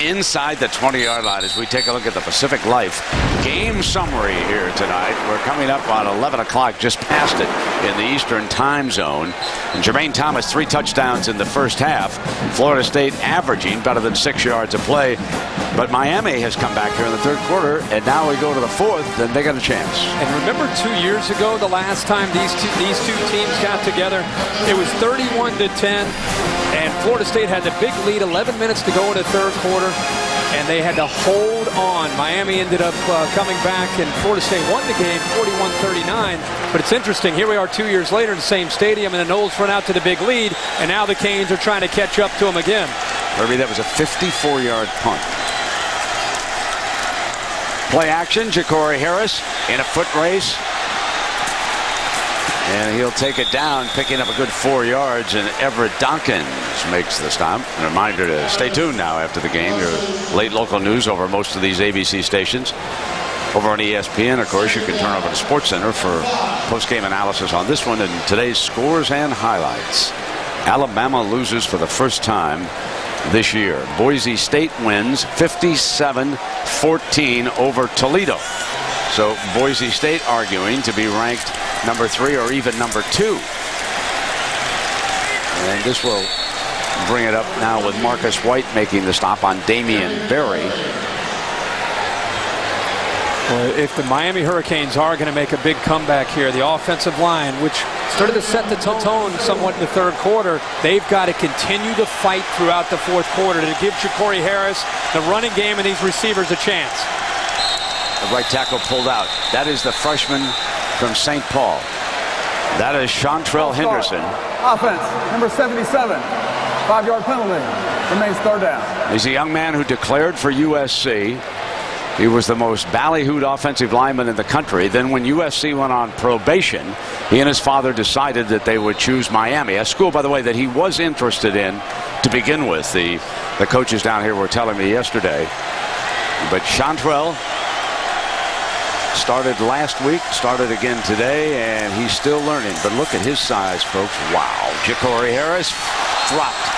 Inside the 20-yard line as we take a look at the Pacific Life game summary here tonight. We're coming up on 11 o'clock, just past it in the Eastern time zone. And Jermaine Thomas, 3 touchdowns in the first half. Florida State averaging better than 6 yards a play. But Miami has come back here in the 3rd quarter, and now we go to the 4th, and they got a chance. And remember 2 years ago, the last time these two teams got together, it was 31-10. And Florida State had the big lead, 11 minutes to go in the third quarter, and they had to hold on. Miami ended up coming back, and Florida State won the game 41-39. But it's interesting, here we are 2 years later in the same stadium, and the Noles run out to the big lead, and now the Canes are trying to catch up to them again. Herbie, that was a 54-yard punt. Play action, Ja'Cory Harris in a foot race. And he'll take it down, picking up a good 4 yards, and Everett Dawkins makes the stop. A reminder to stay tuned now after the game. Your late local news over most of these ABC stations. Over on ESPN, of course, you can turn over to SportsCenter for post-game analysis on this one and today's scores and highlights. Alabama loses for the first time this year. Boise State wins 57-14 over Toledo. So Boise State arguing to be ranked number 3 or even number 2. And this will bring it up now with Marcus White making the stop on Damian Berry. Well, if the Miami Hurricanes are going to make a big comeback here, the offensive line, which started to set the tone somewhat in the third quarter, they've got to continue to fight throughout the fourth quarter to give Ja'Cory Harris, the running game, and these receivers a chance. The right tackle pulled out. That is the freshman from St. Paul. That is Chantrell Henderson. Offense, number 77. 5-yard penalty. Remains third down. He's a young man who declared for USC. He was the most ballyhooed offensive lineman in the country. Then when USC went on probation, he and his father decided that they would choose Miami, a school, by the way, that he was interested in to begin with. The coaches down here were telling me yesterday. But Chantrell started last week, started again today, and he's still learning. But look at his size, folks. Wow. Ja'Cory Harris dropped.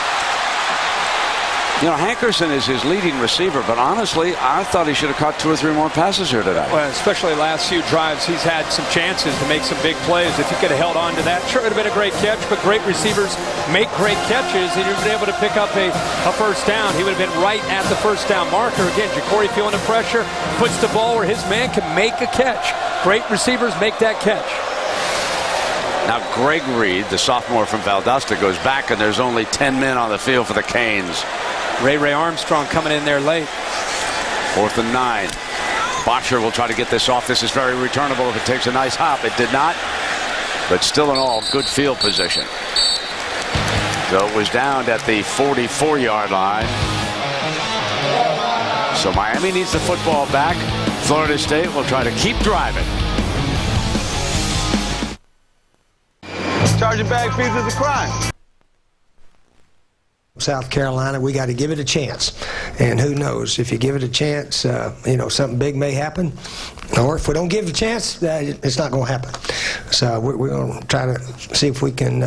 You know, Hankerson is his leading receiver, but honestly, I thought he should have caught 2 or 3 more passes here today. Well, especially last few drives, he's had some chances to make some big plays. If he could have held on to that, sure, it would have been a great catch, but great receivers make great catches, and you've been able to pick up a first down. He would have been right at the first down marker. Again, Ja'Cory feeling the pressure, puts the ball where his man can make a catch. Great receivers make that catch. Now Greg Reed, the sophomore from Valdosta, goes back, and there's only 10 men on the field for the Canes. Ray Armstrong coming in there late. 4th and 9. Botcher will try to get this off. This is very returnable if it takes a nice hop. It did not, but still in all, good field position. So it was down at the 44-yard line. So Miami needs the football back. Florida State will try to keep driving. Charging bag fees is a crime. South Carolina, we got to give it a chance. And who knows, if you give it a chance, something big may happen. Or if we don't give it a chance, it's not going to happen. So we're going to try to see if we can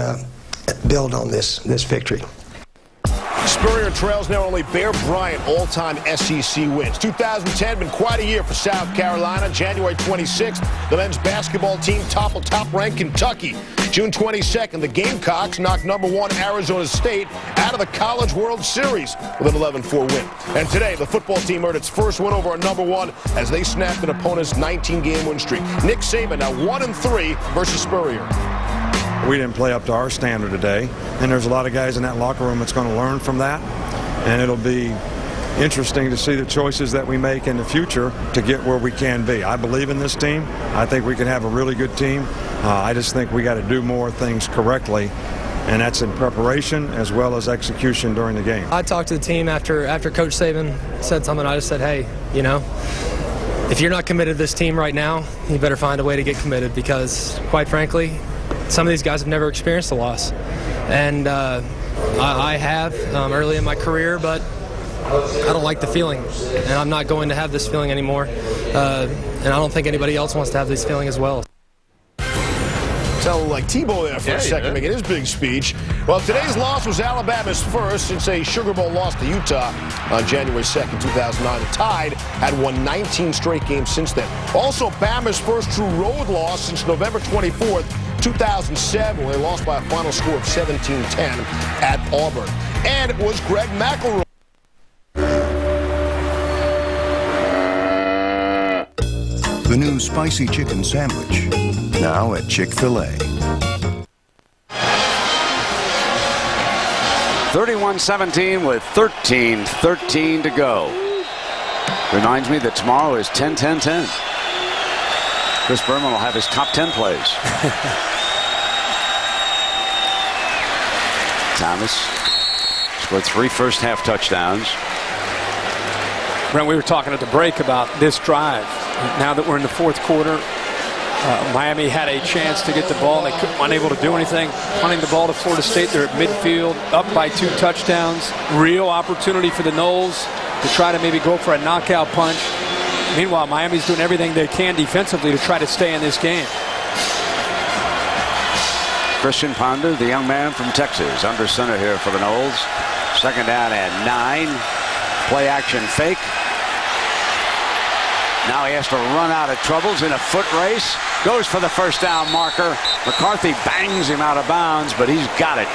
build on this victory. Spurrier trails now only Bear Bryant all-time SEC wins. 2010 been quite a year for South Carolina. January 26th, the men's basketball team toppled top-ranked Kentucky. June 22nd, the Gamecocks knocked #1 Arizona State out of the College World Series with an 11-4 win. And today, the football team earned its first win over a #1 as they snapped an opponent's 19-game win streak. Nick Saban now 1-3 versus Spurrier. We didn't play up to our standard today, and there's a lot of guys in that locker room that's going to learn from that, and it'll be interesting to see the choices that we make in the future to get where we can be. I believe in this team. I think we can have a really good team. I just think we got to do more things correctly, and that's in preparation as well as execution during the game. I talked to the team after Coach Saban said something. I just said, hey, if you're not committed to this team right now, you better find a way to get committed, because quite frankly, some of these guys have never experienced a loss. And I have early in my career, but I don't like the feeling. And I'm not going to have this feeling anymore. And I don't think anybody else wants to have this feeling as well. Sounded like Tebow there for a second, making his big speech. Well, today's loss was Alabama's first since a Sugar Bowl loss to Utah on January 2nd, 2009. The Tide had won 19 straight games since then. Also, Bama's first true road loss since November 24th, 2007, when they lost by a final score of 17-10 at Auburn. And it was Greg McElroy. The new spicy chicken sandwich, now at Chick-fil-A. 31-17 with 13:13 to go. Reminds me that tomorrow is 10-10-10. Chris Berman will have his top 10 plays. Thomas scored 3 first-half touchdowns. Brent, we were talking at the break about this drive. Now that we're in the fourth quarter, Miami had a chance to get the ball. They were unable to do anything. Punting the ball to Florida State. They're at midfield, up by 2 touchdowns. Real opportunity for the Noles to try to maybe go for a knockout punch. Meanwhile, Miami's doing everything they can defensively to try to stay in this game. Christian Ponder, the young man from Texas, under center here for the Noles. Second down and 9. Play action fake. Now he has to run out of troubles in a foot race. Goes for the first down marker. McCarthy bangs him out of bounds, but he's got it.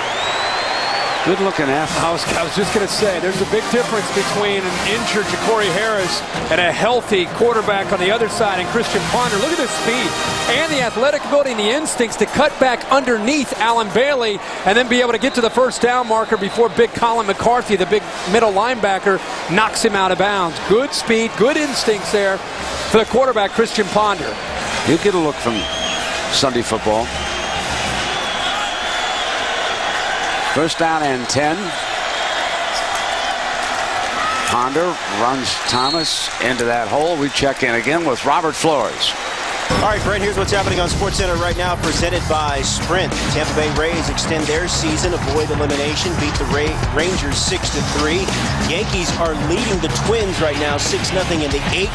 Good looking athlete. I was just going to say, there's a big difference between an injured Ja'Cory Harris and a healthy quarterback on the other side, and Christian Ponder. Look at his speed and the athletic ability and the instincts to cut back underneath Allen Bailey and then be able to get to the first down marker before big Colin McCarthy, the big middle linebacker, knocks him out of bounds. Good speed, good instincts there for the quarterback, Christian Ponder. He'll get a look from Sunday football. First down and 10. Ponder runs Thomas into that hole. We check in again with Robert Flores. All right, Brent, here's what's happening on SportsCenter right now, presented by Sprint. Tampa Bay Rays extend their season, avoid elimination, beat the Rangers 6-3. Yankees are leading the Twins right now, 6-0 in the 8th.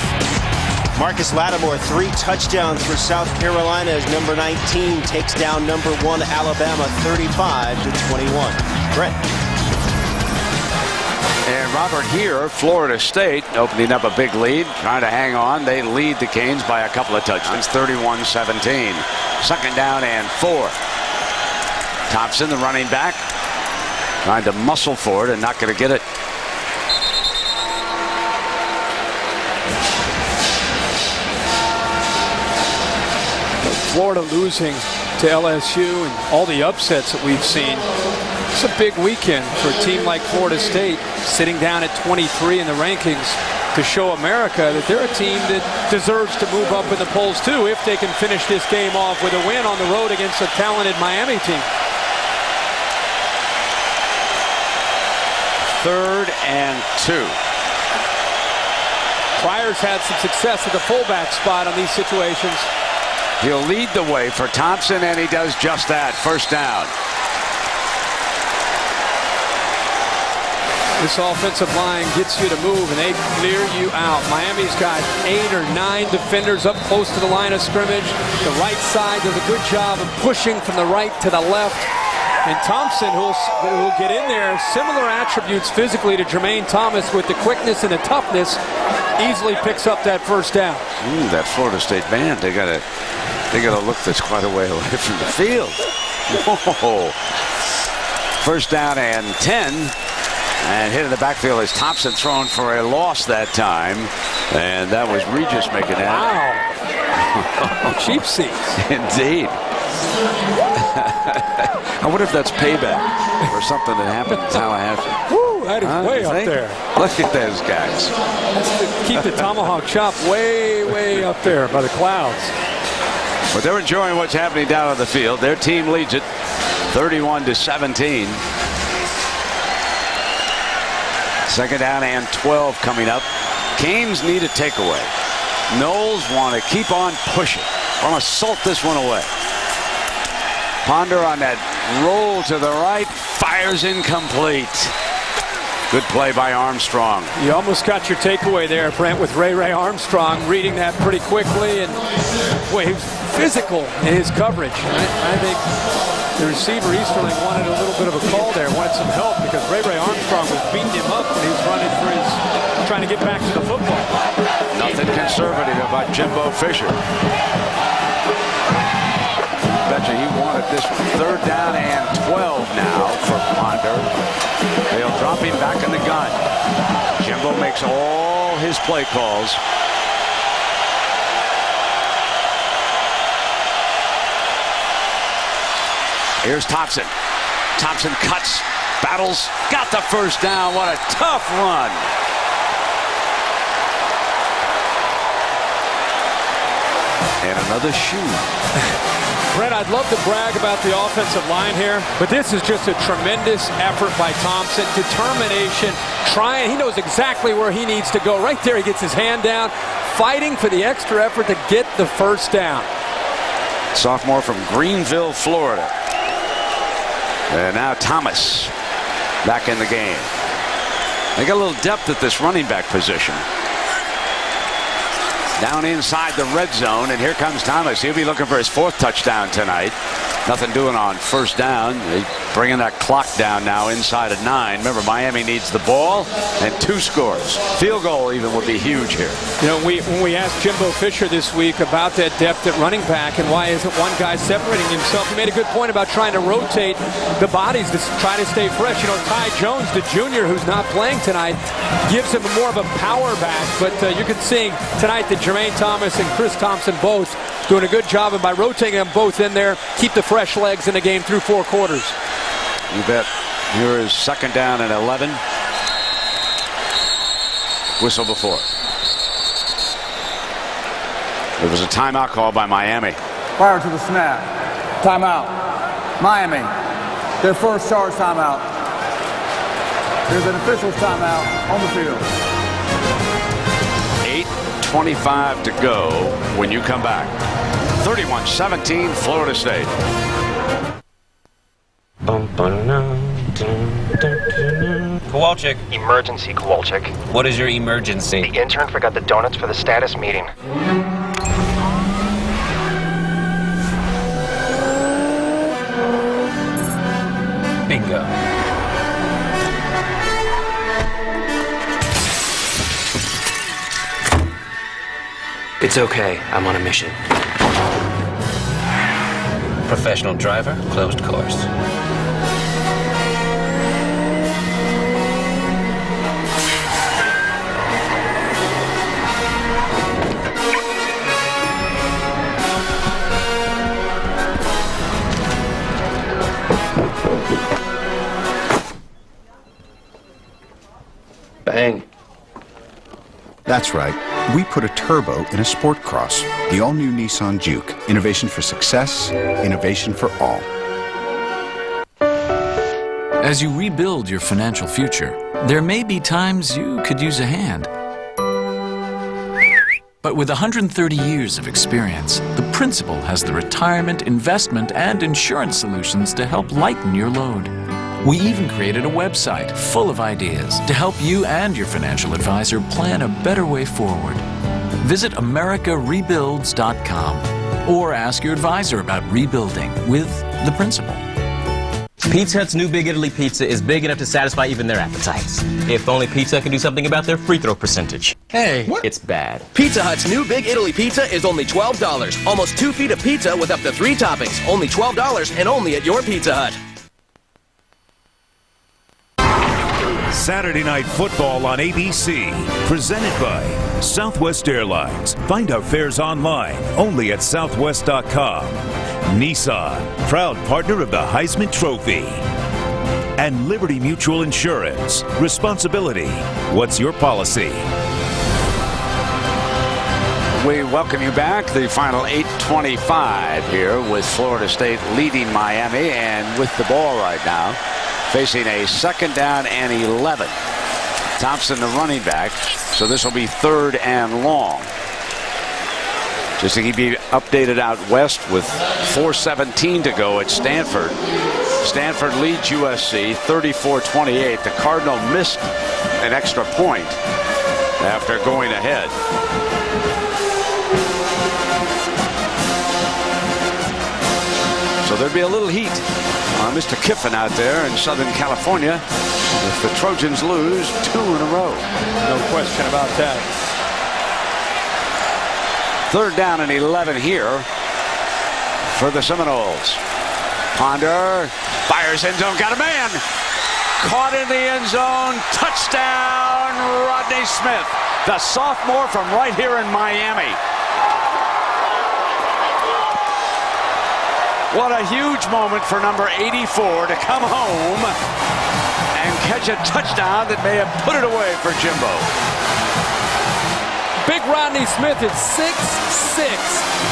Marcus Lattimore, 3 touchdowns for South Carolina as number 19 takes down number 1 Alabama 35-21. Brent. And Robert here, Florida State opening up a big lead, trying to hang on. They lead the Canes by a couple of touchdowns, 31-17. Second down and 4. Thompson, the running back, trying to muscle for it and not going to get it. Florida losing to LSU and all the upsets that we've seen. It's a big weekend for a team like Florida State, sitting down at 23 in the rankings, to show America that they're a team that deserves to move up in the polls too if they can finish this game off with a win on the road against a talented Miami team. Third and 2. Pryor's had some success at the fullback spot on these situations. He'll lead the way for Thompson, and he does just that. First down. This offensive line gets you to move, and they clear you out. Miami's got 8 or 9 defenders up close to the line of scrimmage. The right side does a good job of pushing from the right to the left. And Thompson, who'll get in there, similar attributes physically to Jermaine Thomas with the quickness and the toughness, easily picks up that first down. That Florida State band, they got a look that's quite a way away from the field. Whoa. First down and 10. And hit in the backfield as Thompson thrown for a loss that time. And that was Regis making that. Wow. Cheap seats. Indeed. I wonder if that's payback for something that happened in Tallahassee. Woo, that is way up there. Look at those guys. Keep the tomahawk chop way, way up there by the clouds. But they're enjoying what's happening down on the field. Their team leads it 31-17. Second down and 12 coming up. Canes need a takeaway. Noles want to keep on pushing. Want to salt this one away. Ponder on that roll to the right. Fires incomplete. Good play by Armstrong. You almost got your takeaway there, Brent, with Ray Armstrong reading that pretty quickly. And boy, he was physical in his coverage. I think the receiver Easterling wanted a little bit of a call there, wanted some help, because Ray Armstrong was beating him up when he was running for trying to get back to the football. Nothing conservative about Jimbo Fisher. Betcha he wanted this one. Third down and 12 now for Ponder. They'll drop him back in the gun. Jimbo makes all his play calls. Here's Thompson. Thompson cuts battles, got the first down. What a tough run. And another shoe. Brett, I'd love to brag about the offensive line here, but this is just a tremendous effort by Thompson. Determination, trying. He knows exactly where he needs to go. Right there, he gets his hand down, fighting for the extra effort to get the first down. Sophomore from Greenville, Florida. And now Thomas back in the game. They got a little depth at this running back position. Down inside the red zone, and here comes Thomas. He'll be looking for his 4th touchdown tonight. Nothing doing on first down. They bringing that clock down now inside of 9. Remember, Miami needs the ball and 2 scores. Field goal even would be huge here. You know, when we asked Jimbo Fisher this week about that depth at running back and why isn't one guy separating himself, he made a good point about trying to rotate the bodies to try to stay fresh. You know, Ty Jones, the junior who's not playing tonight, gives him more of a power back, but you can see tonight that Jermaine Thomas and Chris Thompson both doing a good job, and by rotating them both in there, keep the fresh legs in the game through 4 quarters. You bet. Here is 2nd down and 11. Whistle before. It was a timeout call by Miami. Prior to the snap, timeout. Miami, their first charge timeout. There's an official's timeout on the field. 8:25 to go when you come back. 31-17, Florida State. Kowalczyk. Emergency, Kowalczyk. What is your emergency? The intern forgot the donuts for the status meeting. Bingo. It's okay. I'm on a mission. Professional driver, closed course. Bang. That's right. We put a turbo in a Sport Cross. The all-new Nissan Juke. Innovation for success, innovation for all. As you rebuild your financial future, there may be times you could use a hand. But with 130 years of experience, the principal has the retirement, investment, and insurance solutions to help lighten your load. We even created a website full of ideas to help you and your financial advisor plan a better way forward. Visit AmericaRebuilds.com or ask your advisor about rebuilding with the principal. Pizza Hut's new Big Italy Pizza is big enough to satisfy even their appetites. If only Pizza could do something about their free throw percentage. Hey. What? It's bad. Pizza Hut's new Big Italy Pizza is only $12. Almost 2 feet of pizza with up to 3 toppings. Only $12 and only at your Pizza Hut. Saturday Night Football on ABC, presented by Southwest Airlines. Find our fares online, only at southwest.com. Nissan, proud partner of the Heisman Trophy. And Liberty Mutual Insurance. Responsibility. What's your policy? We welcome you back. The final 8:25 here with Florida State leading Miami and with the ball right now. Facing a 2nd down and 11. Thompson, the running back. So this will be 3rd and long. Just to keep you updated out west with 4:17 to go at Stanford. Stanford leads USC 34-28. The Cardinal missed an extra point after going ahead. So there'd be a little heat on Mr. Kiffin out there in Southern California if the Trojans lose 2 in a row. No question about that. 3rd down and 11 here for the Seminoles. Ponder fires end zone, got a man. Caught in the end zone, touchdown Rodney Smith, the sophomore from right here in Miami. What a huge moment for number 84 to come home and catch a touchdown that may have put it away for Jimbo. Big Rodney Smith is 6'6".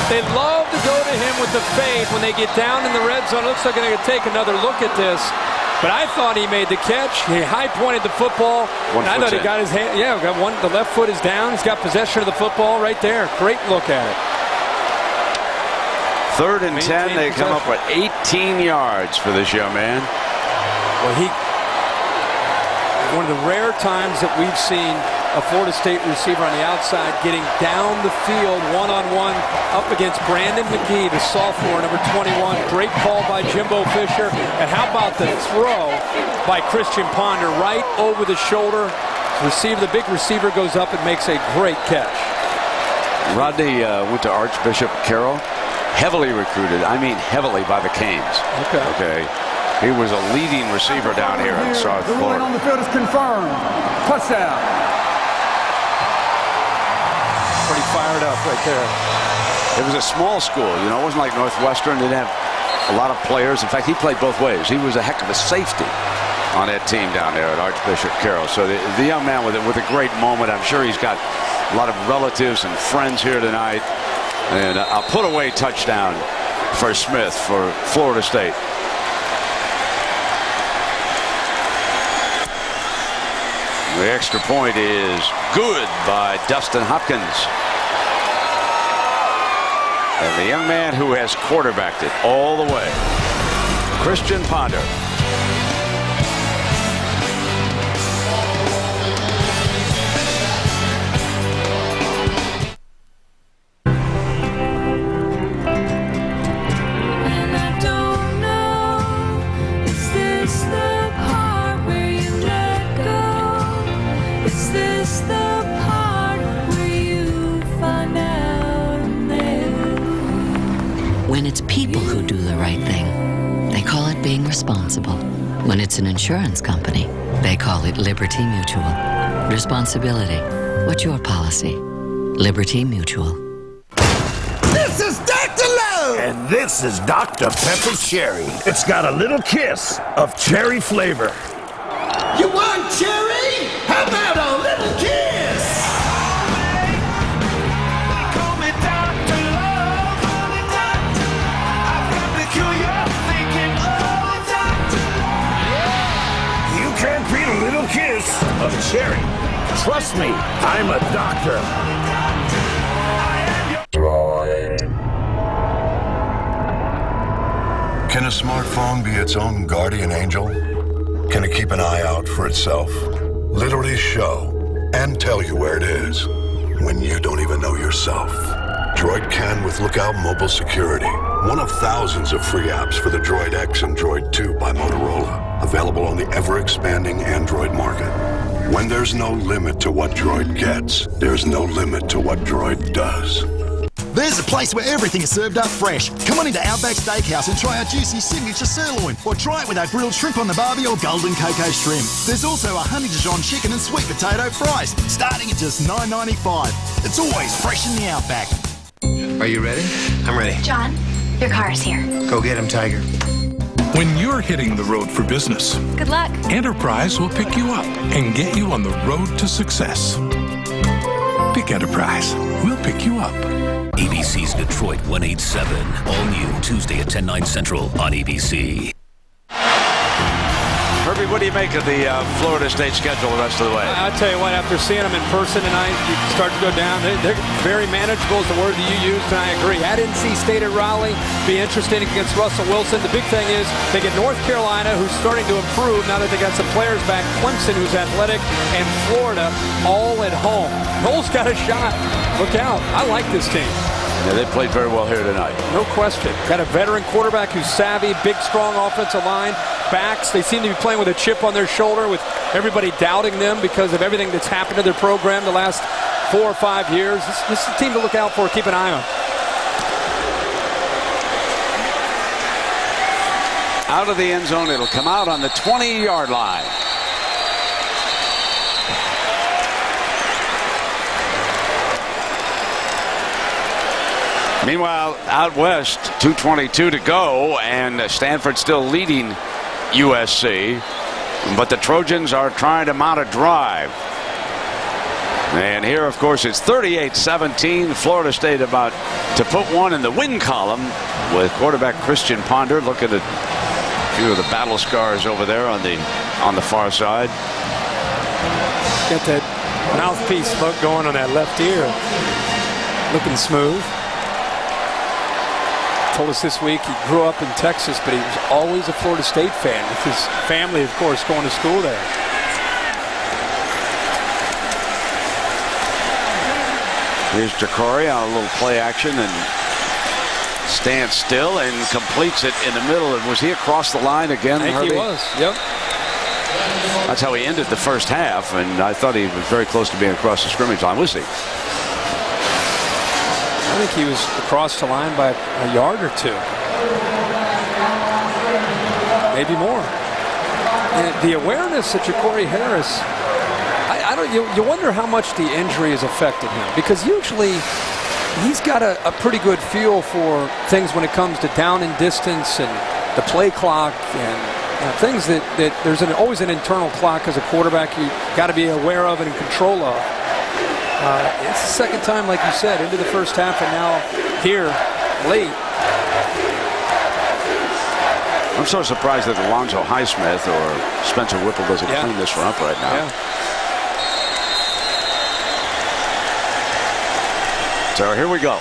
They love to go to him with the fade when they get down in the red zone. It looks like they're going to take another look at this. But I thought he made the catch. He high-pointed the football. And I thought he got his hand. Yeah, got one. The left foot is down. He's got possession of the football right there. Great look at it. 3rd and 10. They come up with 18 yards for this young man. Well, one of the rare times that we've seen a Florida State receiver on the outside getting down the field one-on-one up against Brandon McGee, the sophomore, number 21. Great call by Jimbo Fisher. And how about the throw by Christian Ponder right over the shoulder? The big receiver goes up and makes a great catch. Rodney went to Archbishop Carroll. Heavily recruited, I mean heavily, by the Canes. Okay. He was a leading receiver down here in South The ruling Florida. on the field is confirmed. Touchdown. Pretty fired up right there. It was a small school, you know. It wasn't like Northwestern. They didn't have a lot of players. In fact, he played both ways. He was a heck of a safety on that team down there at Archbishop Carroll. So the young man with a great moment. I'm sure he's got a lot of relatives and friends here tonight. And a put-away touchdown for Smith for Florida State. The extra point is good by Dustin Hopkins. And the young man who has quarterbacked it all the way, Christian Ponder. When it's people who do the right thing, they call it being responsible. When it's an insurance company, they call it Liberty Mutual. Responsibility. What's your policy? Liberty Mutual. This is Dr. Love! And this is Dr. Pepper Cherry. It's got a little kiss of cherry flavor. You want cherry? How about a little kiss? Kiss of cherry. Trust me, I'm a doctor. Can a smartphone be its own guardian angel? Can it keep an eye out for itself? Literally show and tell you where it is when you don't even know yourself. Droid can with Lookout Mobile Security. One of thousands of free apps for the Droid X and Droid 2 by Motorola. Available on the ever-expanding Android market. When there's no limit to what Droid gets, there's no limit to what Droid does. There's a place where everything is served up fresh. Come on into Outback Steakhouse and try our juicy signature sirloin, or try it with our grilled shrimp on the barbie or golden cocoa shrimp. There's also a honey Dijon chicken and sweet potato fries, starting at just $9.95. It's always fresh in the Outback. Are you ready? I'm ready. John, your car is here. Go get him, Tiger. When you're hitting the road for business, Good luck. Enterprise will pick you up and get you on the road to success. Pick Enterprise. We'll pick you up. ABC's Detroit 187. All new Tuesday at 10/9 Central on ABC. Herbie, what do you make of the Florida State schedule the rest of the way? I'll tell you what, after seeing them in person tonight, you start to go down. They're very manageable is the word that you used, and I agree. At NC State at Raleigh, be interesting against Russell Wilson. The big thing is they get North Carolina, who's starting to improve now that they got some players back, Clemson, who's athletic, and Florida all at home. Noel's got a shot. Look out. I like this team. Yeah, they played very well here tonight. No question. Got a veteran quarterback who's savvy, big, strong offensive line. Backs, they seem to be playing with a chip on their shoulder with everybody doubting them because of everything that's happened to their program the last 4 or 5 years. This is a team to look out for, keep an eye on. Out of the end zone, it'll come out on the 20-yard line. Meanwhile, out west, 2:22 to go, and Stanford still leading USC. But the Trojans are trying to mount a drive. And here, of course, it's 38-17. Florida State about to put one in the win column with quarterback Christian Ponder looking at a few of the battle scars over there on the far side. Got that mouthpiece look going on that left ear. Looking smooth. Told us this week he grew up in Texas, but he was always a Florida State fan, with his family, of course, going to school there. Here's Jacory on a little play action and stands still and completes it in the middle. And was he across the line again, I think Herbie? he was, yep. That's how he ended the first half, and I thought he was very close to being across the scrimmage line. Was he? I think he was across the line by a yard or two. Maybe more. And the awareness that Jacory Harris, you wonder how much the injury has affected him, because usually he's got a pretty good feel for things when it comes to down and distance and the play clock and things that there's always an internal clock as a quarterback you got to be aware of and in control of. It's the second time, like you said, into the first half, and now here late. I'm so surprised that Alonzo Highsmith or Spencer Whipple doesn't clean this one up right now. Yeah. So here we go.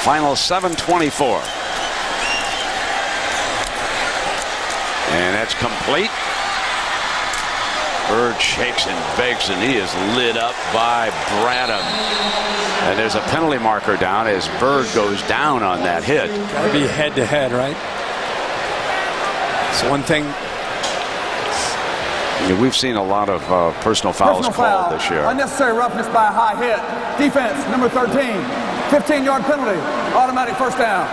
Final 7:24. And that's complete. Bird shakes and bakes, and he is lit up by Bradham. And there's a penalty marker down as Bird goes down on that hit. Got to be head-to-head, right? So one thing. Yeah, we've seen a lot of personal fouls called this year. Unnecessary roughness by a high hit. Defense, number 13. 15-yard penalty. Automatic first down.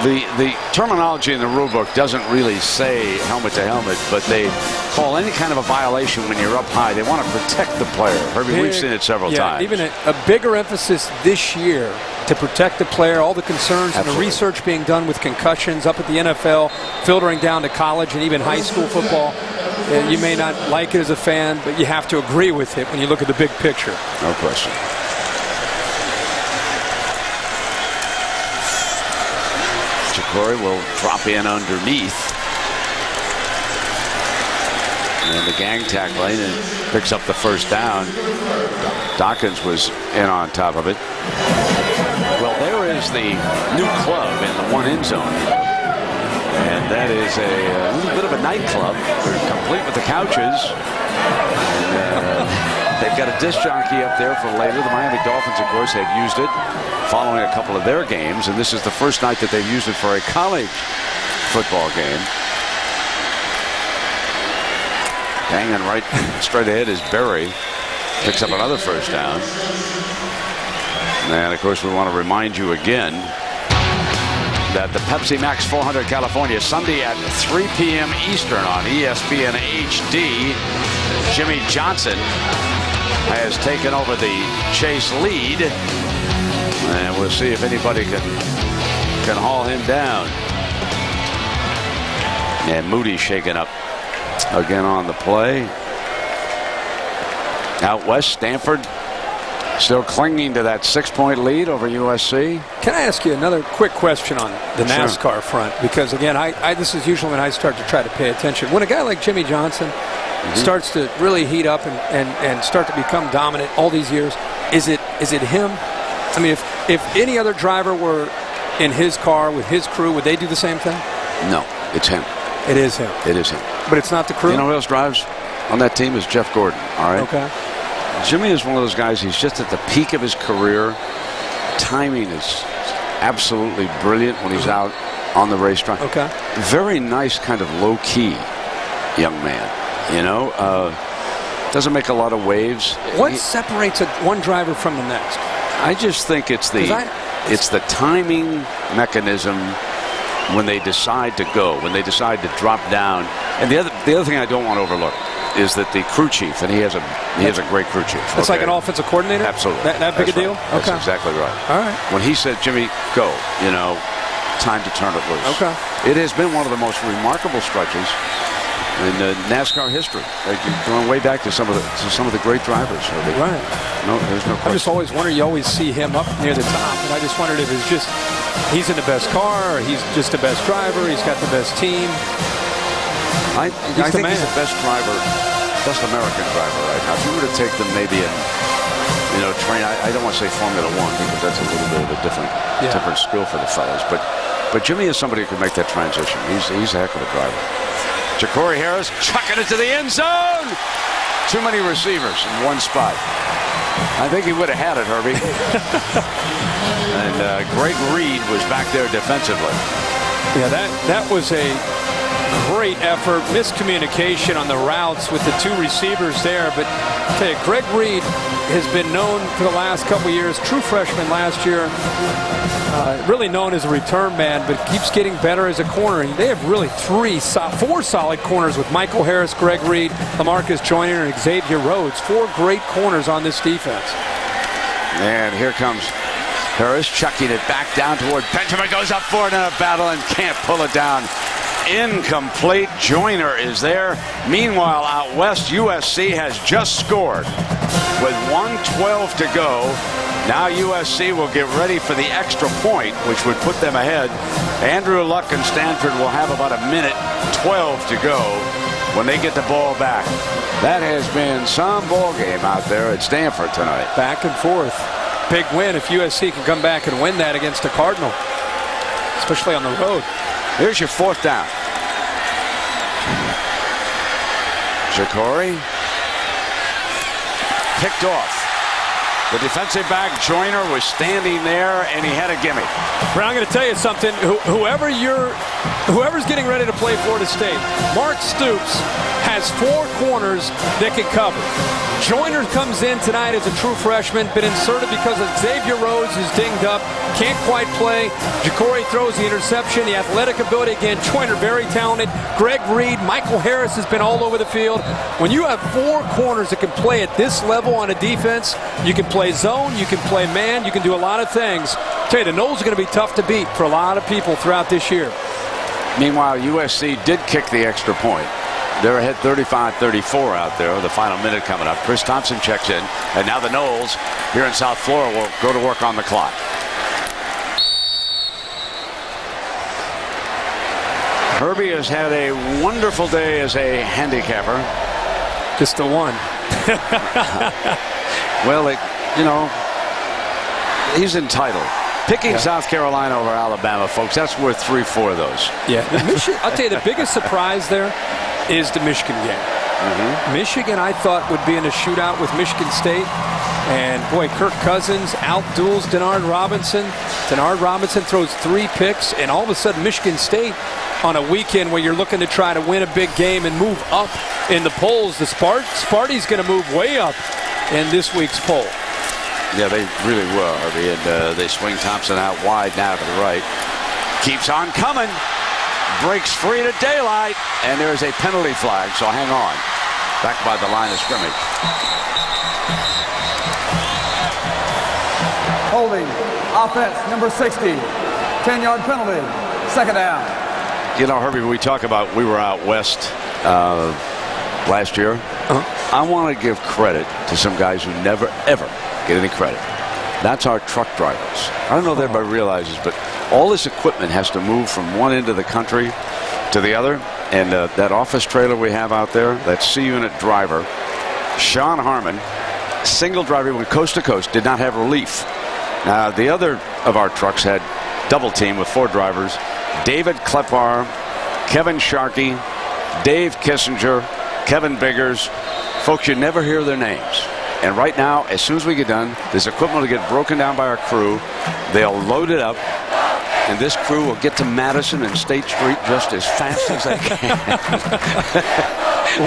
The terminology in the rule book doesn't really say helmet to helmet, but they call any kind of a violation when you're up high. They want to protect the player. Herbie, we've seen it several times. Even a bigger emphasis this year to protect the player, all the concerns and the research being done with concussions up at the NFL, filtering down to college and even high school football. You may not like it as a fan, but you have to agree with it when you look at the big picture. No question. Jacory will drop in underneath. And the gang tackling and picks up the first down. Dawkins was in on top of it. Well, there is the new club in the one end zone. And that is a little bit of a nightclub. They're complete with the couches. And, they've got a disc jockey up there for later. The Miami Dolphins, of course, have used it following a couple of their games. And this is the first night that they've used it for a college football game. Hanging right straight ahead is Berry. Picks up another first down. And, of course, we want to remind you again that the Pepsi Max 400 California, Sunday at 3 p.m. Eastern on ESPN HD. Jimmy Johnson has taken over the chase lead. And we'll see if anybody can haul him down. And Moody shaken up again on the play. Out west, Stanford still clinging to that 6-point lead over USC. Can I ask you another quick question on the NASCAR front? Because, again, this is usually when I start to try to pay attention. When a guy like Jimmy Johnson starts to really heat up and start to become dominant all these years, is it him? I mean, if any other driver were in his car with his crew, would they do the same thing? No, it's him. It is him. It is him. But it's not the crew? You know who else drives on that team is Jeff Gordon, all right? Okay. Jimmy is one of those guys, he's just at the peak of his career. Timing is absolutely brilliant when he's out on the racetrack. Okay. Very nice, kind of low-key young man, you know? Doesn't make a lot of waves. What separates one driver from the next? I just think it's the timing mechanism when they decide to go, when they decide to drop down. And the other thing I don't want to overlook is that the crew chief, and he has a great crew chief. It's like an offensive coordinator? Absolutely. That big a deal? Right. That's exactly right. All right. When he said, Jimmy, go, time to turn it loose. Okay. It has been one of the most remarkable stretches in NASCAR history. Like, going way back to some of the great drivers. Right. No, there's no question. I just always wonder. You always see him up near the top, and I just wondered if it's just he's in the best car, or he's just the best driver. He's got the best team. I think he's the best driver, best American driver right now. If you were to take them maybe in, train. I don't want to say Formula One because that's a little bit of a different skill for the fellas. But Jimmy is somebody who can make that transition. He's a heck of a driver. Ja'Cory Harris chucking it to the end zone. Too many receivers in one spot. I think he would have had it, Herbie. And Greg Reed was back there defensively. Yeah, that was a great effort. Miscommunication on the routes with the two receivers there. But I'll tell you, Greg Reed has been known for the last couple years, true freshman last year, really known as a return man, but keeps getting better as a corner. And they have really four solid corners with Michael Harris, Greg Reed, Lamarcus Joyner, and Xavier Rhodes. Four great corners on this defense. And here comes Harris chucking it back down toward Benjamin. Goes up for it in a battle and can't pull it down. Incomplete. Joyner is there. Meanwhile, out west, USC has just scored with 1:12 to go. Now USC will get ready for the extra point, which would put them ahead. Andrew Luck and Stanford will have about 1:12 to go when they get the ball back. That has been some ball game out there at Stanford tonight. Back and forth. Big win if USC can come back and win that against the Cardinal, especially on the road. Here's your fourth down. Ja'Cory picked off. The defensive back, Joyner, was standing there, and he had a gimme. But I'm going to tell you something. Whoever's getting ready to play Florida State, Mark Stoops has four corners that can cover. Joyner comes in tonight as a true freshman, been inserted because of Xavier Rhodes, who's dinged up, can't quite play. Ja'Cory throws the interception, the athletic ability again. Joyner, very talented. Greg Reed, Michael Harris has been all over the field. When you have four corners that can play at this level on a defense, you can play zone, you can play man, you can do a lot of things. I'll tell you, the Noles are going to be tough to beat for a lot of people throughout this year. Meanwhile, USC did kick the extra point. They're ahead 35-34 out there. The final minute coming up. Chris Thompson checks in, and now the Noles here in South Florida will go to work on the clock. Herbie has had a wonderful day as a handicapper. Just the one. Well, he's entitled. Picking South Carolina over Alabama, folks, that's worth 3-4 of those. Yeah. I'll tell you, the biggest surprise there is the Michigan game. Michigan, I thought, would be in a shootout with Michigan State. And, boy, Kirk Cousins outduels Denard Robinson. Denard Robinson throws 3 picks, and all of a sudden Michigan State, on a weekend where you're looking to try to win a big game and move up in the polls, the Sparty's going to move way up in this week's poll. Yeah, they really will, Harvey. And they swing Thompson out wide now to the right. Keeps on coming. Breaks free to daylight. And there's a penalty flag, so hang on. Back by the line of scrimmage. Holding. Offense, number 60. 10-yard penalty. Second down. You know, Herbie, we talk about we were out west last year. I want to give credit to some guys who never, ever get any credit. That's our truck drivers. I don't know if everybody realizes, but all this equipment has to move from one end of the country to the other. And that office trailer we have out there, that C-unit driver, Sean Harmon, single driver, went coast to coast, did not have relief. The other of our trucks had double team with 4 drivers. David Klepar, Kevin Sharkey, Dave Kissinger, Kevin Biggers. Folks, you never hear their names. And right now, as soon as we get done, this equipment will get broken down by our crew. They'll load it up, and this crew will get to Madison and State Street just as fast as they can.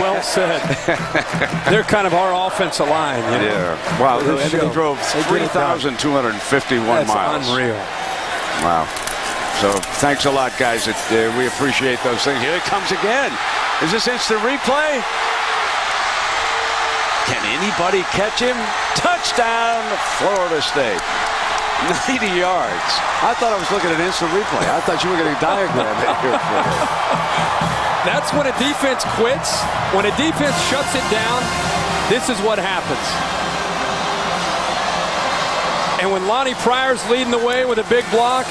Well said. They're kind of our offensive line. Yeah. Wow. They drove 3,251 miles. That's unreal. Wow. So thanks a lot, guys. We appreciate those things. Here it comes again. Is this instant replay? Can anybody catch him? Touchdown, Florida State. 90 yards. I thought I was looking at instant replay. I thought you were going to diagram it here for me. That's when a defense quits. When a defense shuts it down, this is what happens. And when Lonnie Pryor's leading the way with a big block,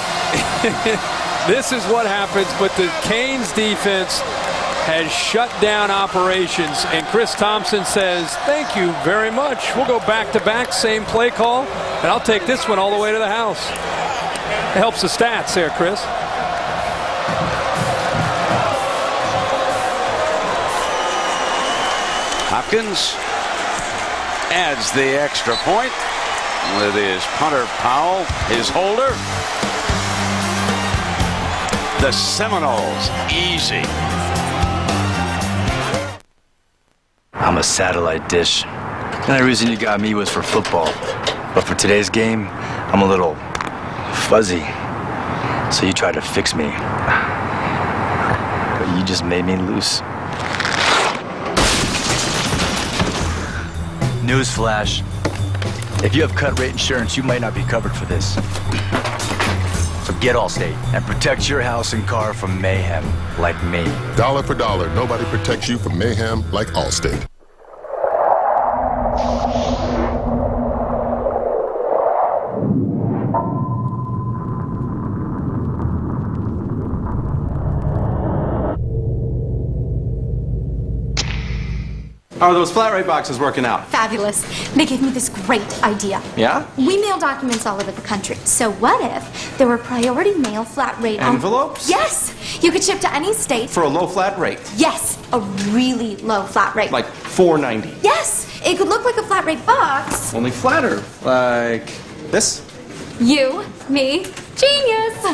this is what happens. But the Canes defense has shut down operations. And Chris Thompson says, thank you very much. We'll go back-to-back, same play call, and I'll take this one all the way to the house. It helps the stats there, Chris. Hopkins adds the extra point with his punter Powell, his holder. The Seminoles, easy. I'm a satellite dish. The only reason you got me was for football. But for today's game, I'm a little fuzzy. So you tried to fix me. But you just made me loose. Newsflash. If you have cut rate insurance, you might not be covered for this. So get Allstate and protect your house and car from mayhem like me. Dollar for dollar, nobody protects you from mayhem like Allstate. How are those flat rate boxes working out? Fabulous. They gave me this great idea. Yeah? We mail documents all over the country. So what if there were priority mail flat rate Envelopes? Yes! You could ship to any state. For a low flat rate? Yes! A really low flat rate. Like $4.90? Yes! It could look like a flat rate box. Only flatter. Like this? You, me, genius!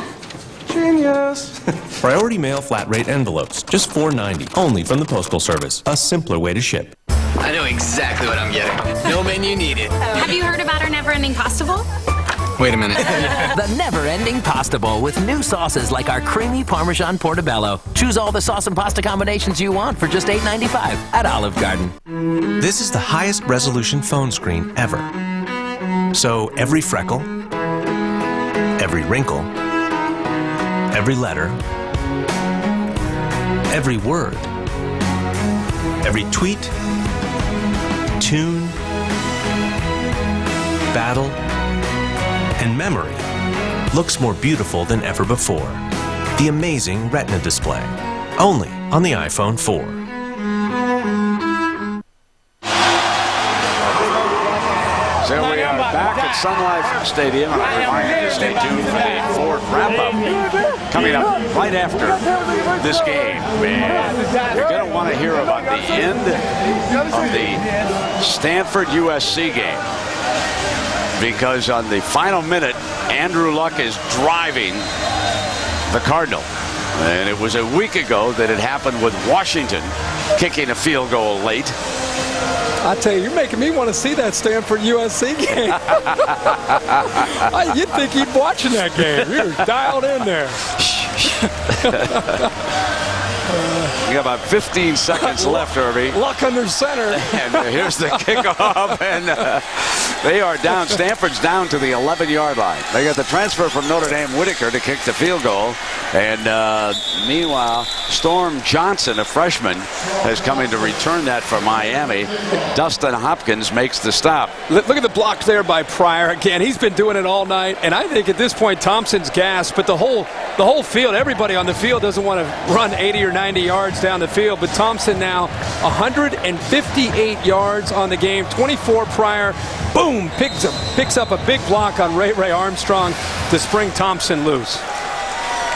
Genius. Priority mail flat rate envelopes. Just $4.90. Only from the Postal Service. A simpler way to ship. I know exactly what I'm getting. No menu needed. Have you heard about our never-ending pasta bowl? Wait a minute. The never-ending pasta bowl with new sauces like our creamy Parmesan Portobello. Choose all the sauce and pasta combinations you want for just $8.95 at Olive Garden. This is the highest resolution phone screen ever. So every freckle, every wrinkle, every letter, every word, every tweet, tune, battle, and memory looks more beautiful than ever before. The amazing Retina display, only on the iPhone 4. So we are back at Sun Life Stadium, and I remind you to stay tuned for the Ford wrap-up coming up right after this game. And you're going to want to hear about the end of the Stanford-USC game, because on the final minute, Andrew Luck is driving the Cardinal. And it was a week ago that it happened with Washington kicking a field goal late. I tell you, you're making me want to see that Stanford USC game. You'd think you'd be watching that game. You're dialed in there. We got about 15 seconds left, Irby. Luck under center. And here's the kickoff, and they are down. Stanford's down to the 11-yard line. They got the transfer from Notre Dame, Whitaker, to kick the field goal. And meanwhile, Storm Johnson, a freshman, has come in to return that for Miami. Dustin Hopkins makes the stop. Look at the block there by Pryor. Again, he's been doing it all night. And I think at this point, Thompson's gassed. But the whole field, everybody on the field doesn't want to run 80 or 90 yards down the field. But Thompson now 158 yards on the game. 24 Pryor. Boom! Picks up a big block on Ray Armstrong to spring Thompson loose.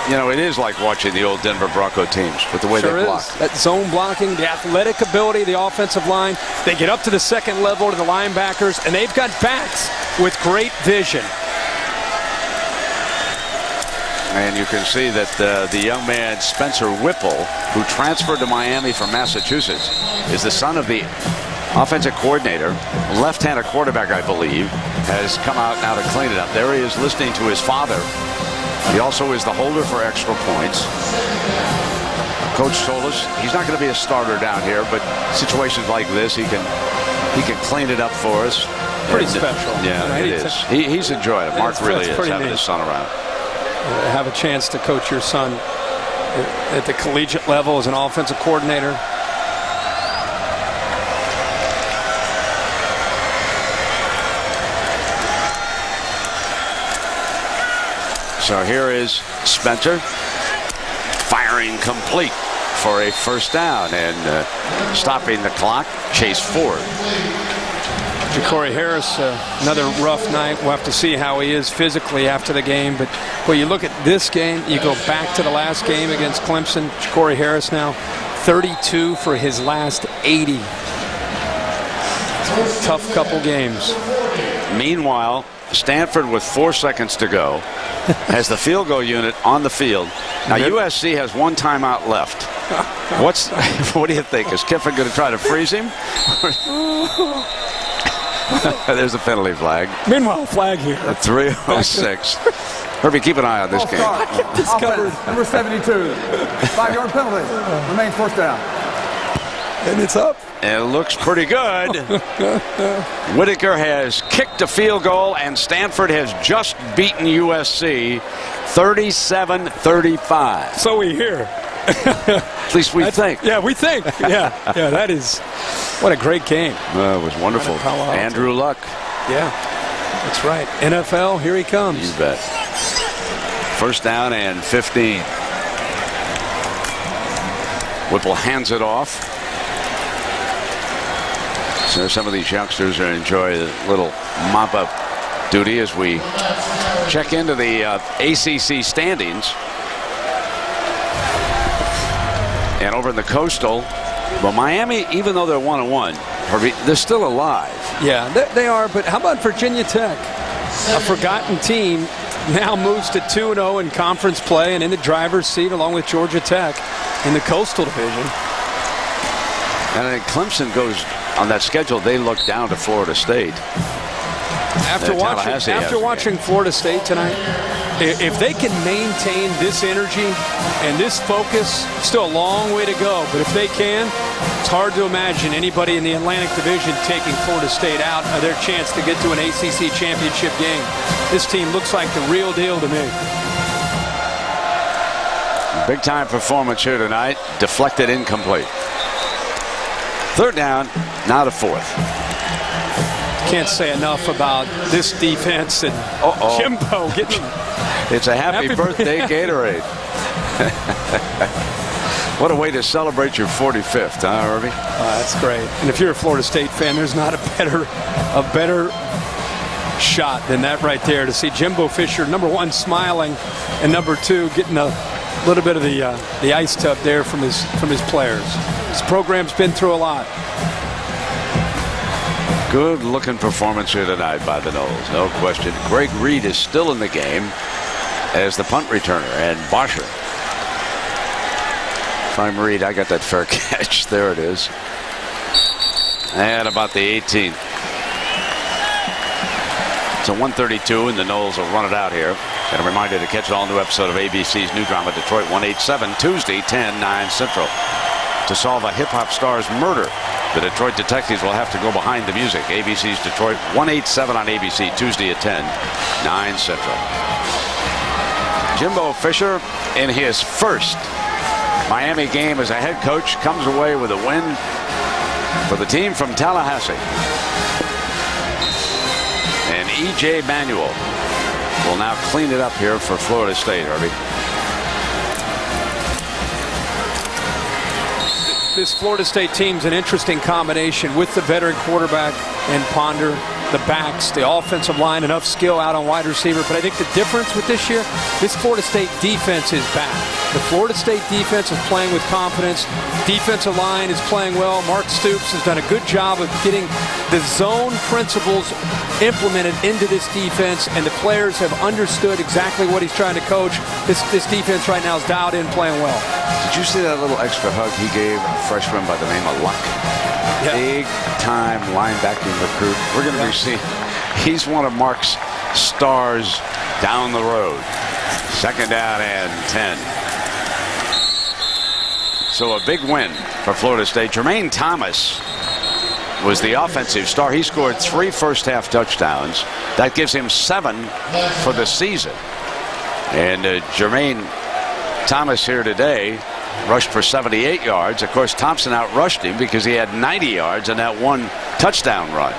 You know, it is like watching the old Denver Bronco teams with the way they block. That zone blocking, the athletic ability of the offensive line. They get up to the second level to the linebackers, and they've got backs with great vision. And you can see that the young man, Spencer Whipple, who transferred to Miami from Massachusetts, is the son of the offensive coordinator, left-handed quarterback, I believe, has come out now to clean it up. There he is listening to his father. He also is the holder for extra points. Coach told us he's not going to be a starter down here, but situations like this, he can clean it up for us. Pretty special. Yeah, it is. He's enjoyed it. Mark really is having his son around. Have a chance to coach your son at the collegiate level as an offensive coordinator. So here is Spencer firing complete for a first down and stopping the clock. Chase Ford. Ja'Cory Harris, another rough night. We'll have to see how he is physically after the game. But when you look at this game, you go back to the last game against Clemson. Ja'Cory Harris now 32 for his last 80. Tough couple games. Meanwhile, Stanford with 4 seconds to go has the field goal unit on the field. Now USC has 1 timeout left. What do you think? Is Kiffin going to try to freeze him? There's a penalty flag. Meanwhile, flag here. 3:06. Herbie, keep an eye on this game. Offense, number 72. 5-yard penalty. Remains first down. And it's up. It looks pretty good. Whitaker has kicked a field goal, and Stanford has just beaten USC 37-35. So we hear. At least we think. Yeah, we think. Yeah, that is. What a great game. It was wonderful. Andrew Luck. Yeah, that's right. NFL, here he comes. You bet. First down and 15. Whipple hands it off. So some of these youngsters are enjoying a little mop-up duty as we check into the ACC standings. And over in the Coastal, well, Miami, even though they're 1-1, they're still alive. Yeah, they are. But how about Virginia Tech? A forgotten team now moves to 2-0 in conference play and in the driver's seat along with Georgia Tech in the Coastal Division. And I think Clemson goes on that schedule. They look down to Florida State. After watching Florida State tonight, if they can maintain this energy and this focus, still a long way to go. But if they can, it's hard to imagine anybody in the Atlantic Division taking Florida State out of their chance to get to an ACC championship game. This team looks like the real deal to me. Big time performance here tonight. Deflected, incomplete. Third down, now to fourth. Can't say enough about this defense and Jimbo getting. It's a happy birthday Gatorade. What a way to celebrate your 45th, huh, Irving? That's great. And if you're a Florida State fan, there's not a better shot than that right there to see Jimbo Fisher, number one, smiling, and number two, getting a little bit of the ice tub there from his players. This program's been through a lot. Good looking performance here tonight by the Noles, no question. Greg Reed is still in the game as the punt returner, and Bosher. If I'm Reed, I got that fair catch. There it is. And about the 18th. So 132, and the Noles will run it out here. And a reminder to catch an all-new episode of ABC's new drama, Detroit 187, Tuesday, 10/9 Central. To solve a hip-hop star's murder, the Detroit detectives will have to go behind the music. ABC's Detroit 187 on ABC, Tuesday at 10/9 Central. Jimbo Fisher, in his first Miami game as a head coach, comes away with a win for the team from Tallahassee. And E.J. Manuel will now clean it up here for Florida State, Harvey. This Florida State team's an interesting combination with the veteran quarterback and Ponder, the backs, the offensive line, enough skill out on wide receiver. But I think the difference with this year, this Florida State defense is back. The Florida State defense is playing with confidence. Defensive line is playing well. Mark Stoops has done a good job of getting the zone principles implemented into this defense, and the players have understood exactly what he's trying to coach. This defense right now is dialed in, playing well. Did you see that little extra hug he gave a freshman by the name of Luck? Yeah. Big time linebacking recruit. We're going to be seeing. He's one of Mark's stars down the road. Second down and 10. So a big win for Florida State. Jermaine Thomas was the offensive star. He scored 3 first-half touchdowns. That gives him 7 for the season. And Jermaine Thomas here today rushed for 78 yards. Of course, Thompson outrushed him because he had 90 yards in that one touchdown run.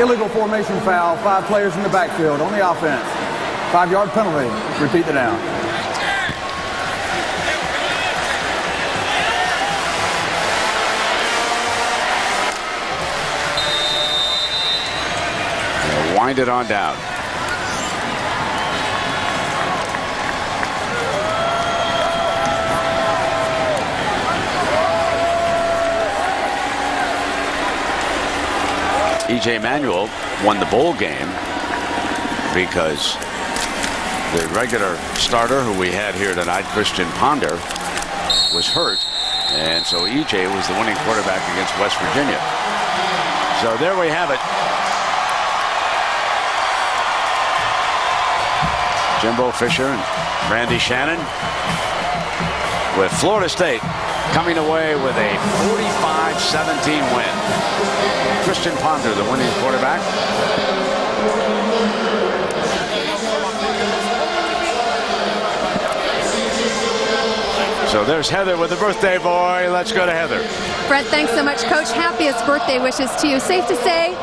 Illegal formation foul, 5 players in the backfield on the offense. 5-yard penalty. Repeat the down. They'll wind it on down. E.J. Manuel won the bowl game because the regular starter who we had here tonight, Christian Ponder, was hurt, and so E.J. was the winning quarterback against West Virginia. So there we have it. Jimbo Fisher and Randy Shannon with Florida State coming away with a 45-17 win. Christian Ponder, the winning quarterback. So there's Heather with the birthday boy. Let's go to Heather. Brent, thanks so much, Coach. Happiest birthday wishes to you. Safe to say,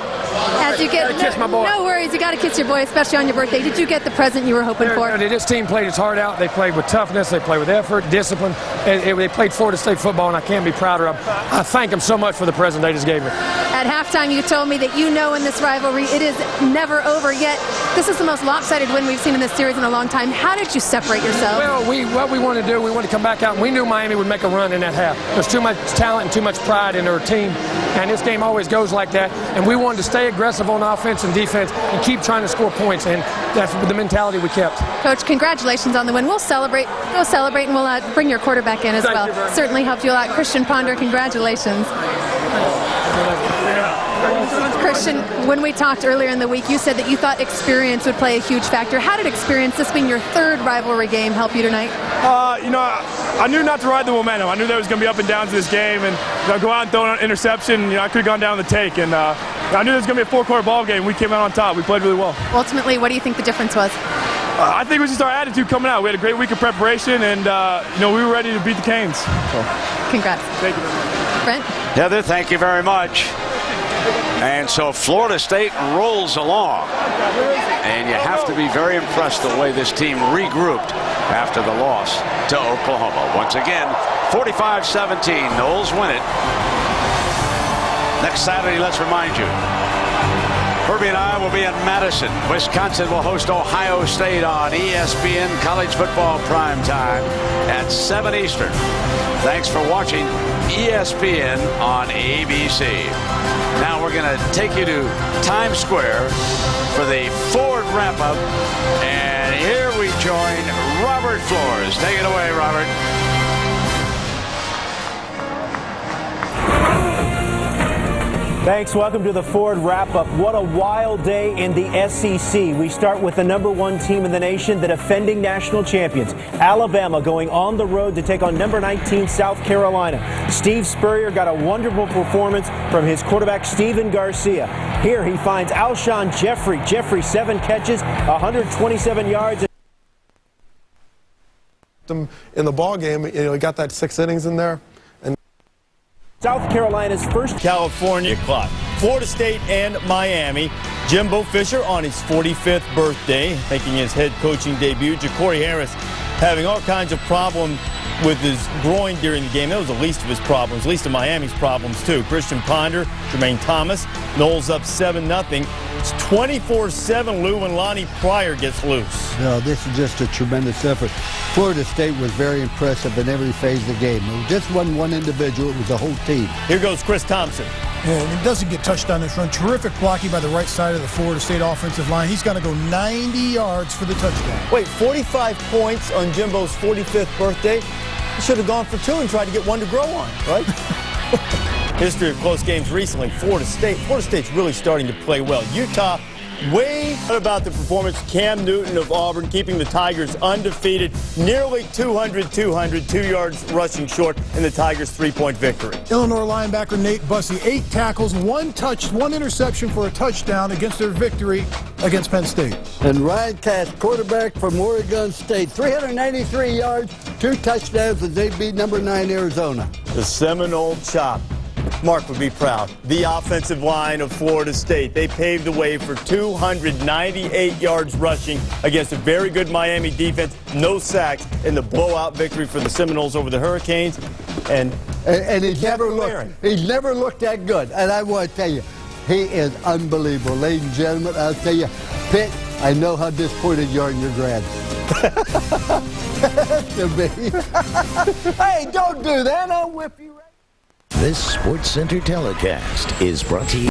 as you get kiss my boy. No worries, you got to kiss your boy, especially on your birthday. Did you get the present you were hoping for? This team played its heart out. They played with toughness. They played with effort, discipline. They played Florida State football, and I can't be prouder of them. I thank them so much for the present they just gave me. At halftime, you told me that you know in this rivalry it is never over yet. This is the most lopsided win we've seen in this series in a long time. How did you separate yourself? Well, what we want to do, we want to come back out, and we knew Miami would make a run in that half. There's too much talent and too much pride in their team, and this game always goes like that. And we wanted to stay aggressive on offense and defense and keep trying to score points, and that's the mentality we kept. Coach, congratulations on the win. We'll celebrate. Go celebrate, and we'll bring your quarterback in as Thank well. you very much. Certainly helped you a lot. Christian Ponder, congratulations. Christian, when we talked earlier in the week, you said that you thought experience would play a huge factor. How did experience, this being your 3rd rivalry game, help you tonight? I knew not to ride the momentum. I knew there was going to be up and downs in this game, and go out and throw an interception. I could have gone down the take, and I knew there was going to be a 4-quarter ball game. We came out on top. We played really well. Ultimately, what do you think the difference was? I think it was just our attitude coming out. We had a great week of preparation, and we were ready to beat the Canes. So. Congrats. Thank you very much. Brent? Heather, thank you very much. And so Florida State rolls along. And you have to be very impressed the way this team regrouped after the loss to Oklahoma. Once again, 45-17. Noles win it. Next Saturday, let's remind you, Herbie and I will be in Madison. Wisconsin will host Ohio State on ESPN College Football Primetime at 7 Eastern. Thanks for watching ESPN on ABC. Now we're going to take you to Times Square for the Ford wrap-up. And here we join Robert Flores. Take it away, Robert. Thanks. Welcome to the Ford Wrap-Up. What a wild day in the SEC. We start with the #1 team in the nation, the defending national champions, Alabama, going on the road to take on number 19 South Carolina. Steve Spurrier got a wonderful performance from his quarterback, Stephen Garcia. Here he finds Alshon Jeffrey. Jeffrey, 7 catches, 127 yards. In the ball game, he got that 6 innings in there. South Carolina's first California clock. Florida State and Miami. Jimbo Fisher on his 45th birthday, making his head coaching debut. Ja'Cory Harris having all kinds of problems with his groin during the game. That was the least of his problems, least of Miami's problems, too. Christian Ponder, Jermaine Thomas, Noles up 7-0. It's 24-7. Lou, and Lonnie Pryor gets loose. No, this is just a tremendous effort. Florida State was very impressive in every phase of the game. It just wasn't one individual, it was the whole team. Here goes Chris Thompson. And it doesn't get touched on this run. Terrific blocking by the right side of the Florida State offensive line. He's going to go 90 yards for the touchdown. Wait, 45 points on Jimbo's 45th birthday? He should have gone for 2 and tried to get 1 to grow on, right? History of close games recently. Florida State's really starting to play well. Utah, what about the performance? Cam Newton of Auburn keeping the Tigers undefeated, nearly 200, 2 yards rushing short in the Tigers' 3-point victory. Illinois linebacker Nate Bussey, 8 tackles, 1 interception for a touchdown against their victory against Penn State. And Ryan Cash, quarterback from Oregon State, 393 yards, 2 touchdowns as they beat number 9 Arizona. The Seminole Chop. Mark would be proud. The offensive line of Florida State. They paved the way for 298 yards rushing against a very good Miami defense. No sacks in the blowout victory for the Seminoles over the Hurricanes. And he's never looked that good. And I want to tell you, he is unbelievable. Ladies and gentlemen, I'll tell you, Pitt, I know how disappointed you are in your grad. To me. Hey, don't do that. I'll whip you right. This Sports Center telecast is brought to you.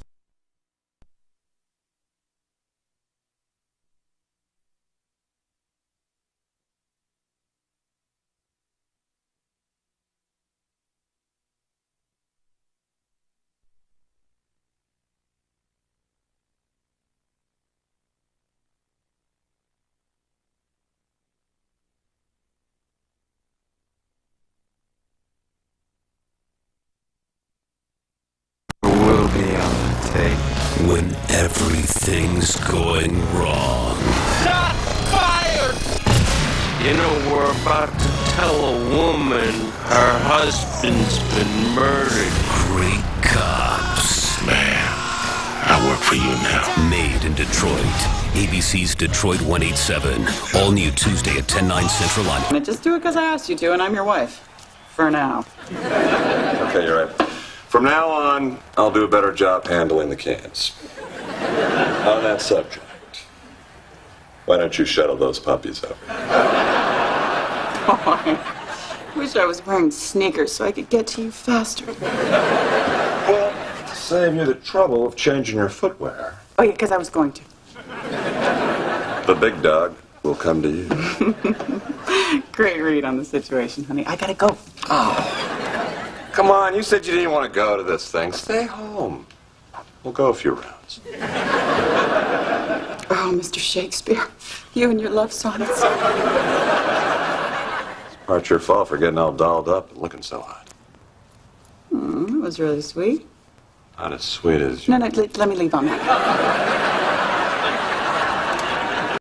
When everything's going wrong. Shot fired! You know, we're about to tell a woman her husband's been murdered. Great cops. Man, I work for you now. Made in Detroit. ABC's Detroit 187. All new Tuesday at 10/9 Central on. Just do it because I asked you to, and I'm your wife. For now. Okay, you're right. From now on, I'll do a better job handling the cans. On that subject, why don't you shuttle those puppies over? Oh, I wish I was wearing sneakers so I could get to you faster. Well, to save you the trouble of changing your footwear. Oh, yeah, because I was going to. The big dog will come to you. Great read on the situation, honey. I gotta go. Oh, come on. You said you didn't want to go to this thing. Stay home. We'll go a few rounds. Oh, Mr. Shakespeare, you and your love sonnets. It's part your fault for getting all dolled up and looking so hot. That was really sweet. Not as sweet as you. No, let me leave on that.